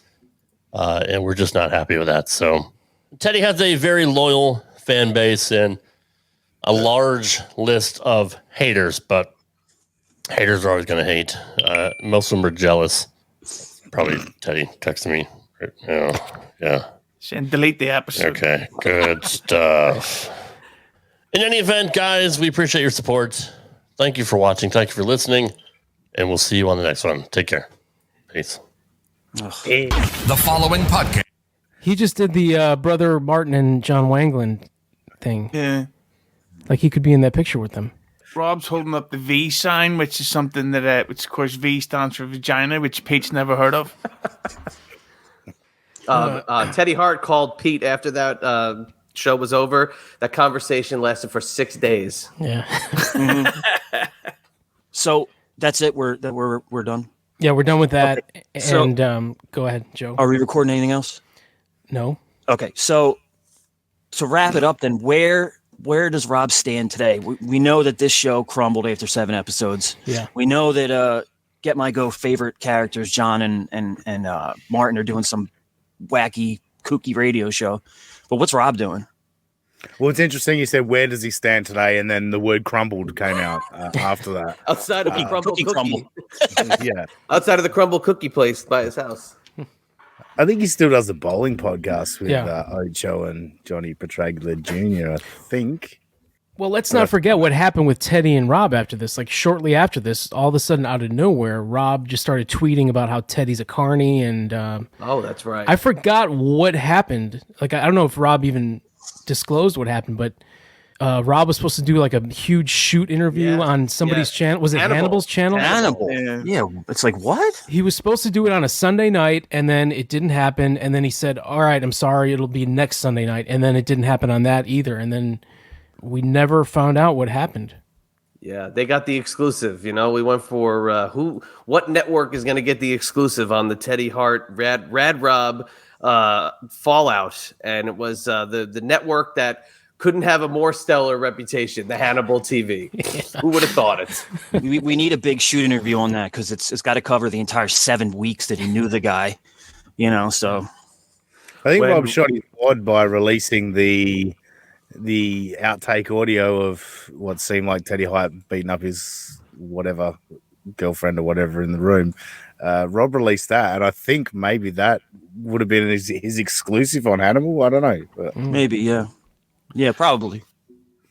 S11: And we're just not happy with that. So Teddy has a very loyal fan base and a large list of haters, but haters are always going to hate. Most of them are jealous. Probably Teddy texted me right now. Yeah.
S5: And delete the episode.
S11: Okay, good stuff. In any event, guys, we appreciate your support. Thank you for watching. Thank you for listening. And we'll see you on the next one. Take care. Peace.
S10: The following podcast.
S4: He just did the Brother Martin and John Wangland thing.
S5: Yeah.
S4: Like he could be in that picture with them.
S5: Rob's holding up the V sign, which is something that, which of course V stands for vagina, which Pete's never heard of.
S3: Teddy Hart called Pete after that show was over. That conversation lasted for 6 days.
S4: Yeah.
S1: So that's it. We're done.
S4: Yeah, we're done with that.
S1: Okay.
S4: And
S1: So,
S4: go ahead, Joe.
S1: Are we recording anything else?
S4: No.
S1: Okay, so wrap it up then. Where does Rob stand today? We know that this show crumbled after 7 episodes.
S4: Yeah.
S1: We know that Get My Go favorite characters, John and Martin, are doing some wacky, kooky radio show. But what's Rob doing?
S2: Well, it's interesting. You said, "Where does he stand today?" And then the word "crumbled" came out after that.
S3: Outside of the Crumble Cookie.
S2: Yeah,
S3: Outside of the Crumble Cookie place by his house.
S2: I think he still does the bowling podcast with
S4: Yeah.
S2: Ocho and Johnny Petraglia Jr. I think.
S4: Well, let's not forget what happened with Teddy and Rob after this. Like shortly after this, all of a sudden, out of nowhere, Rob just started tweeting about how Teddy's a carny, and
S3: oh, that's right.
S4: I forgot what happened. Like I don't know if Rob even disclosed what happened, but Rob was supposed to do like a huge shoot interview on somebody's channel. Was it Hannibal's channel?
S1: Hannibal. Yeah, it's like, what?
S4: He was supposed to do it on a Sunday night, and then it didn't happen. And then he said, "All right, I'm sorry, it'll be next Sunday night." And then it didn't happen on that either. And then we never found out what happened.
S3: Yeah, they got the exclusive. You know, we went for what network is going to get the exclusive on the Teddy Hart Rad Rob fallout, and it was the network that couldn't have a more stellar reputation, the Hannibal TV. Who would have thought it?
S1: We need a big shoot interview on that because it's got to cover the entire 7 weeks that he knew the guy. You know, so
S2: I think Rob shot his wad by releasing the outtake audio of what seemed like Teddy Hart beating up his whatever girlfriend or whatever in the room. Rob released that, and I think maybe that would have been his exclusive on Hannibal. I don't know. But.
S1: Maybe, yeah. Yeah, probably.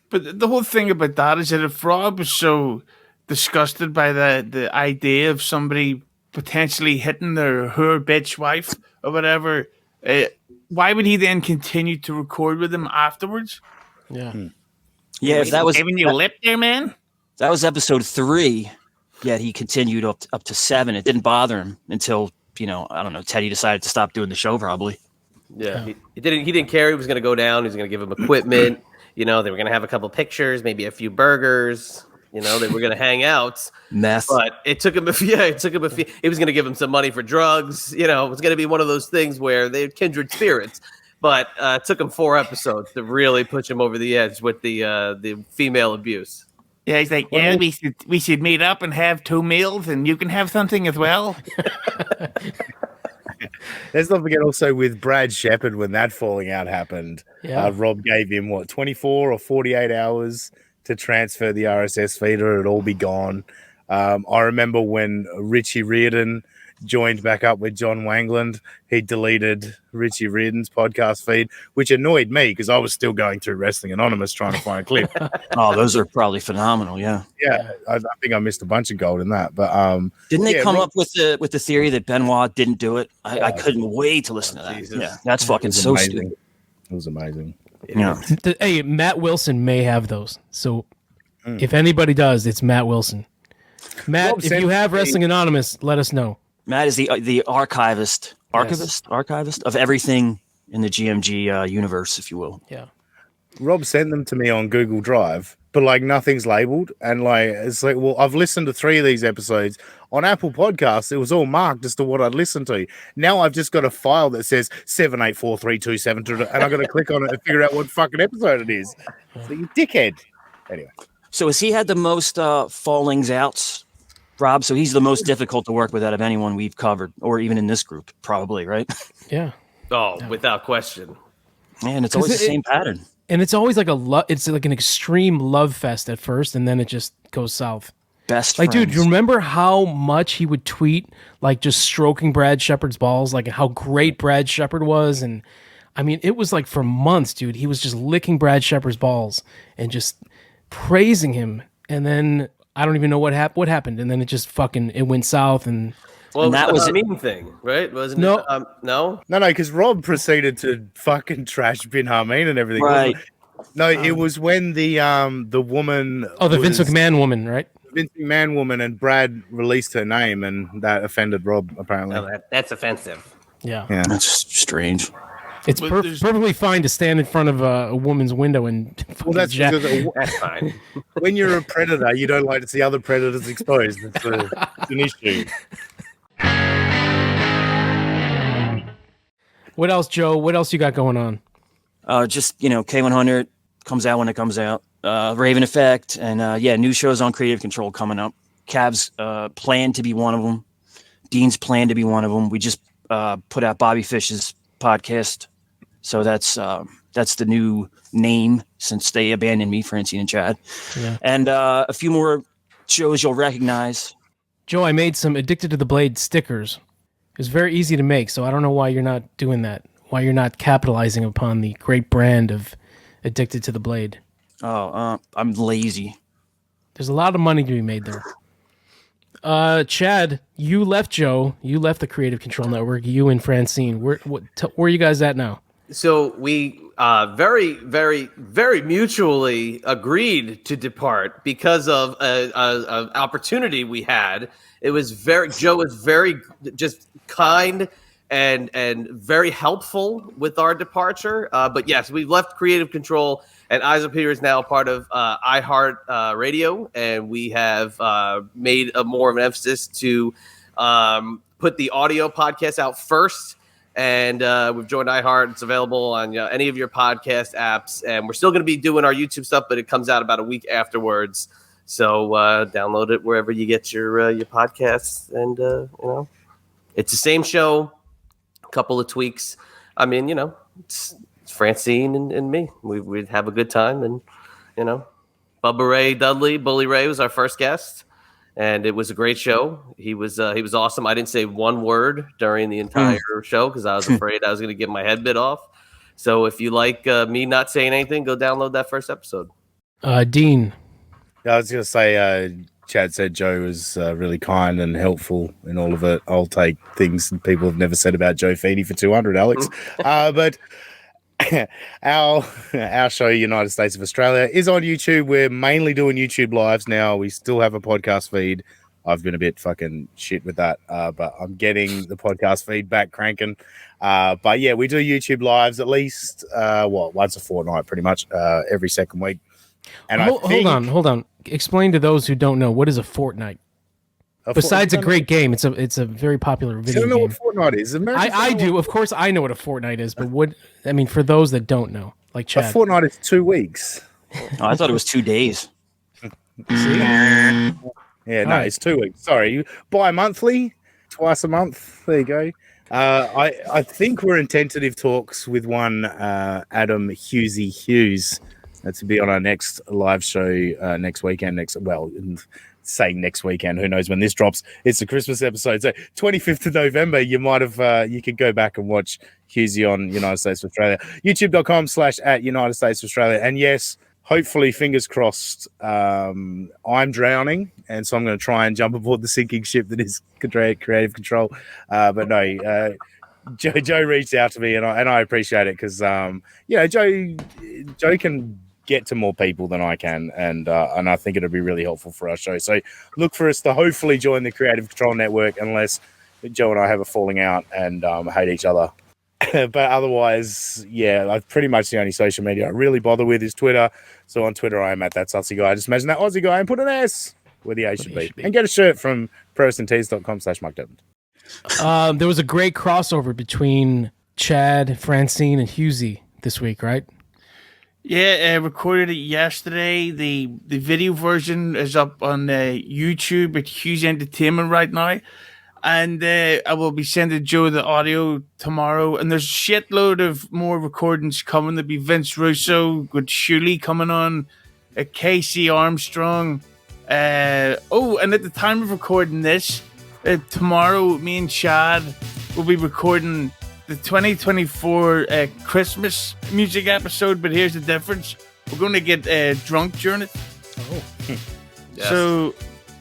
S5: But the whole thing about that is that if Rob was so disgusted by the idea of somebody potentially hitting her bitch wife or whatever, why would he then continue to record with him afterwards?
S4: Yeah.
S1: Yeah, if that was
S5: giving you lip there, man.
S1: That was episode 3. Yet he continued up to 7. It didn't bother him until, I don't know, Teddy decided to stop doing the show probably.
S3: Yeah, he didn't care. He was going to go down. He was going to give him equipment. They were going to have a couple pictures, maybe a few burgers. They were going to hang out.
S1: Meth.
S3: But it took him a few. He was going to give him some money for drugs. It was going to be one of those things where they're kindred spirits. But it took him 4 episodes to really push him over the edge with the female abuse.
S5: Yeah, he's like, we should meet up and have 2 meals, and you can have something as well.
S2: Let's not forget also with Brad Shepard when that falling out happened.
S4: Yeah.
S2: Rob gave him 24 or 48 hours to transfer the RSS feed, or it'd all be gone. I remember when Richie Riordan joined back up with John Wangland, he deleted Richie Riordan's podcast feed, which annoyed me because I was still going through Wrestling Anonymous trying to find a clip.
S1: Oh, those are probably phenomenal. Yeah.
S2: Yeah, I think I missed a bunch of gold in that. But
S1: didn't they come up with the theory that Benoit didn't do it? I couldn't wait to listen to that.
S3: Jesus.
S1: Yeah, that's fucking so
S2: amazing.
S1: stupid.
S2: It was amazing.
S1: Yeah.
S4: Hey, Matt Wilson may have those. So if anybody does, it's Matt Wilson. Matt,
S2: Rob
S4: if you have Wrestling Anonymous, let us know.
S1: Matt is the archivist of everything in the GMG universe, if you will.
S4: Yeah.
S2: Rob sent them to me on Google Drive, but nothing's labeled. And it's like, well, I've listened to 3 of these episodes on Apple Podcasts. It was all marked as to what I'd listened to. Now I've just got a file that says 7843272, and I've got to click on it and figure out what fucking episode it is. So you dickhead. Anyway.
S1: So has he had the most fallings outs, Rob? So he's the most difficult to work with out of anyone we've covered, or even in this group, probably, right?
S4: Yeah.
S3: Oh, without question.
S1: Man, it's always the same pattern.
S4: And it's always like it's like an extreme love fest at first, and then it just goes south.
S1: Best
S4: dude,
S1: friends.
S4: you remember how much he would tweet, just stroking Brad Shepard's balls, how great Brad Shepard was? And I mean, it was for months, dude. He was just licking Brad Shepard's balls and just praising him. And then I don't even know what happened. And then it just it went south. And
S3: well,
S1: that was
S3: a mean thing, right? Wasn't
S4: No.
S3: it? No,
S2: because Rob proceeded to fucking trash Bin Harmeen and everything.
S1: Right.
S2: No, it was when the woman.
S4: the Vince McMahon woman, right?
S2: Vince McMahon woman, and Brad released her name, and that offended Rob apparently.
S3: No, that's offensive.
S4: Yeah.
S1: That's strange.
S4: It's perfectly fine to stand in front of a woman's window and
S2: that's because
S3: That's fine.
S2: when you're a predator, you don't like to see other predators exposed. It's an issue.
S4: What else, Joe? What else you got going on?
S1: Just K100 comes out when it comes out. Raven Effect, and new shows on Creative Control coming up. Cav's planned to be one of them. Dean's planned to be one of them. We just put out Bobby Fish's podcast, so that's the new name since they abandoned me, Francine and Chad.
S4: Yeah.
S1: And a few more shows you'll recognize.
S4: Joe, I made some Addicted to the Blade stickers. It was very easy to make, so I don't know why you're not doing that. Why you're not capitalizing upon the great brand of Addicted to the Blade.
S1: Oh, I'm lazy.
S4: There's a lot of money to be made there. Chad, you left Joe. You left the Creative Control Network. You and Francine. Where are you guys at now?
S3: So we very, very, very mutually agreed to depart because of an opportunity we had. It was Joe was very just kind and very helpful with our departure. But yes, we left Creative Control, and Eyes Up Here is now a part of iHeart Radio, and we have made more of an emphasis to put the audio podcast out first. And we've joined iHeart. It's available on any of your podcast apps, and we're still going to be doing our YouTube stuff, but it comes out about a week afterwards. So download it wherever you get your podcasts, and it's the same show, a couple of tweaks. I mean, it's Francine and me. We'd have a good time, and Bubba Ray Dudley, Bully Ray was our first guest. And it was a great show. He was awesome. I didn't say one word during the entire show because I was afraid I was going to get my head bit off. So if you like me not saying anything, go download that first episode.
S4: Dean.
S2: Yeah, I was going to say, Chad said Joe was really kind and helpful in all of it. I'll take things that people have never said about Joe Feeney for 200, Alex. But our show, United States of Australia, is on YouTube. We're mainly doing YouTube lives now. We still have a podcast feed. I've been a bit fucking shit with that, but I'm getting the podcast feed back cranking. But yeah, we do YouTube lives at least once a fortnight, pretty much every second week. And
S4: hold on. Explain to those who don't know, what is a fortnight? Besides a great game, it's a very popular video game.
S2: I don't know what Fortnite is.
S4: I do. Of course, I know what a fortnight is, but for those that don't know, like Chad.
S2: A fortnight is 2 weeks.
S1: Oh, I thought it was 2 days.
S2: Yeah, it's 2 weeks. Sorry, bi-monthly, twice a month. There you go. I think we're in tentative talks with one Adam Hughesy Hughes to be on our next live show next weekend. Saying next weekend, who knows when this drops. It's a Christmas episode, so 25th of November. You might have you could go back and watch Hughesy on United States of Australia, youtube.com/@United States of Australia. And yes, hopefully, fingers crossed, I'm drowning, and so I'm going to try and jump aboard the sinking ship that is Creative Control. But no, Joe reached out to me, and I appreciate it because Joe can get to more people than I can, and I think it'll be really helpful for our show. So look for us to hopefully join the Creative Control Network, unless Joe and I have a falling out and hate each other. But otherwise, yeah, pretty much the only social media I really bother with is Twitter. So on Twitter, I am at that Sussy guy. Just imagine that Aussie guy and put an S where the A should be. And get a shirt from ProSandTees.com/MikeDevon.
S4: There was a great crossover between Chad, Francine, and Hughesy this week, right?
S5: Yeah, I recorded it yesterday. The video version is up on YouTube at Hughes Entertainment right now. And I will be sending Joe the audio tomorrow. And there's a shitload of more recordings coming. There'll be Vince Russo with Shuley coming on, Casey Armstrong. And at the time of recording this, tomorrow, me and Chad will be recording the 2024 Christmas music episode, but here's the difference. We're going to get drunk during it.
S4: Oh.
S3: Yes.
S5: So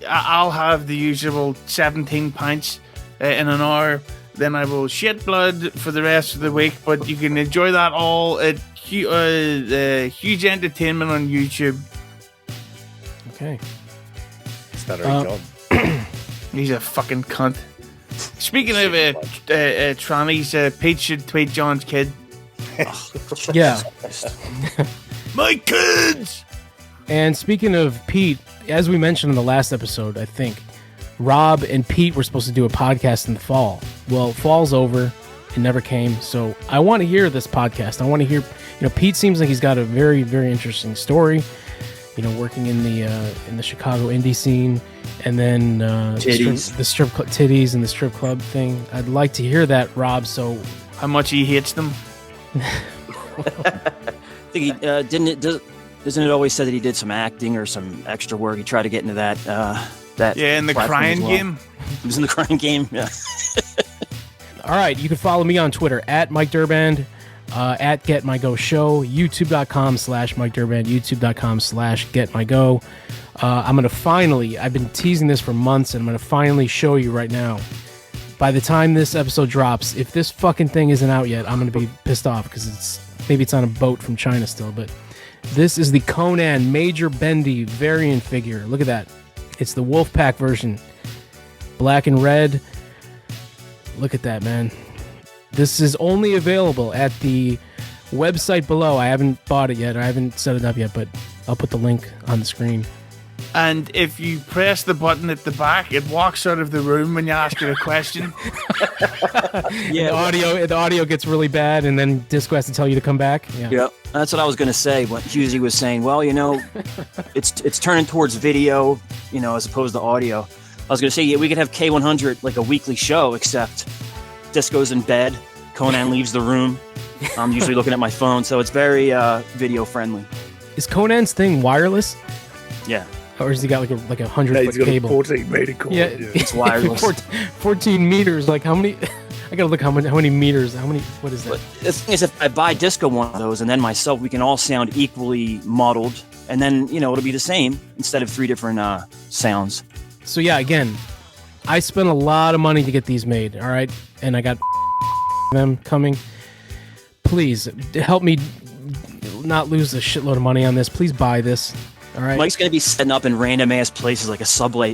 S5: I'll have the usual 17 pints in an hour. Then I will shit blood for the rest of the week, but you can enjoy that all at Huge Entertainment on YouTube.
S4: Okay.
S5: He's a fucking cunt. Speaking of trannies, Pete should tweet John's kid.
S4: Yeah.
S5: My kids!
S4: And speaking of Pete, as we mentioned in the last episode, I think, Rob and Pete were supposed to do a podcast in the fall. Well, fall's over. It never came. So I want to hear this podcast. I want to hear, Pete seems like he's got a very, very interesting story. working in the Chicago indie scene, and then the strip club titties and the strip club thing. I'd like to hear that, Rob. So,
S5: how much he hits them?
S1: I think he doesn't it always say that he did some acting or some extra work? He tried to get into that.
S5: Yeah, in the crying game.
S1: He was in the crying game. Yeah.
S4: All right, you can follow me on Twitter at Mike Durband, at Get My Go Show, YouTube.com/Mike Durband, YouTube.com/Get My Go. I'm gonna finally. I've been teasing this for months, and I'm gonna finally show you right now. By the time this episode drops, if this fucking thing isn't out yet, I'm gonna be pissed off because maybe it's on a boat from China still. But this is the Conan Major Bendy variant figure. Look at that. It's the Wolfpack version, black and red. Look at that, man. This is only available at the website below. I haven't bought it yet. I haven't set it up yet, but I'll put the link on the screen.
S5: And if you press the button at the back, it walks out of the room when you ask it a question.
S4: Yeah, the audio gets really bad, and then Disco has to tell you to come back.
S1: Yeah, that's what I was going to say. What Hughesy was saying, well, it's turning towards video, as opposed to audio. I was going to say, yeah, we could have K100 like a weekly show, except Disco's in bed, Conan leaves the room. I'm usually looking at my phone, so it's very video friendly.
S4: Is Conan's thing wireless?
S1: Yeah.
S4: Or has he got like a 100-foot cable?
S2: 14 meter cord.
S4: Yeah,
S1: it's wireless.
S4: 14 meters. Like how many? I gotta look how many meters. What is that?
S1: But the thing is, if I buy Disco one of those and then myself, we can all sound equally modeled, and then it'll be the same instead of 3 different sounds.
S4: So yeah, again, I spent a lot of money to get these made. All right, and I got them coming. Please help me not lose a shitload of money on this. Please buy this. All right.
S1: Mike's gonna be setting up in random ass places like a subway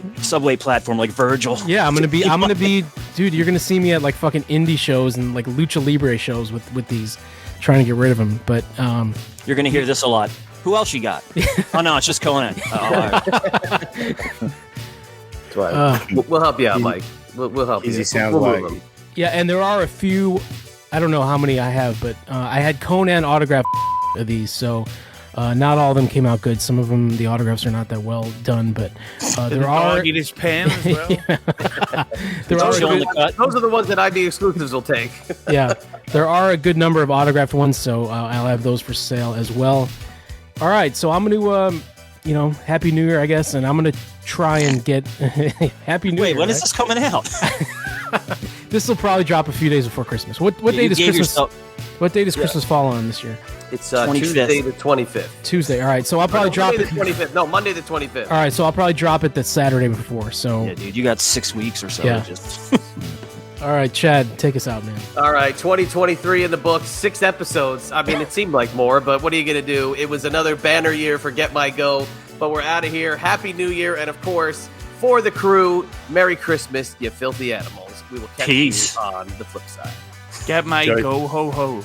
S1: platform like Virgil.
S4: Yeah, I'm gonna be, dude. You're gonna see me at like fucking indie shows and like lucha libre shows with these, trying to get rid of them. But
S1: you're gonna hear this a lot. Who else you got? Oh no, it's just Conan. All right.
S3: We'll help you out, Mike. We'll help you.
S2: Easy sounds like.
S4: Yeah, and there are a few. I don't know how many I have, but I had Conan autograph of these, so. Not all of them came out good. Some of them, the autographs are not that well done, but there are.
S5: Get his pen as well.
S3: Those are the ones that IB exclusives will take.
S4: Yeah, there are a good number of autographed ones, so I'll have those for sale as well. All right, so I'm going to, Happy New Year, I guess, and I'm going to try and get Happy New Year.
S1: Wait, when is this coming out?
S4: This will probably drop a few days before Christmas. What date does Christmas? What day does Christmas fall on this year?
S3: It's Tuesday the 25th.
S4: Tuesday. All right, so I'll probably drop it.
S3: Monday the 25th. No, Monday the 25th.
S4: All right, so I'll probably drop it the Saturday before. So
S1: yeah, dude, you got 6 weeks or so.
S4: Yeah. All right, Chad, take us out, man.
S3: All right, 2023 in the books, 6 episodes. I mean, it seemed like more, but what are you gonna do? It was another banner year for Get My Go, but we're out of here. Happy New Year, and of course, for the crew, Merry Christmas, you filthy animals. We will catch you on the flip side.
S5: Get My Go ho ho.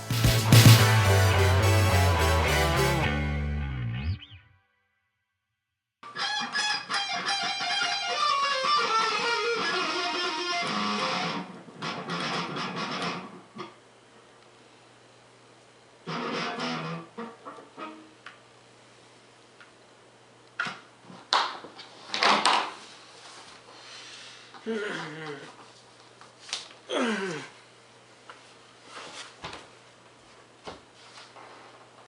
S4: Mm-hmm.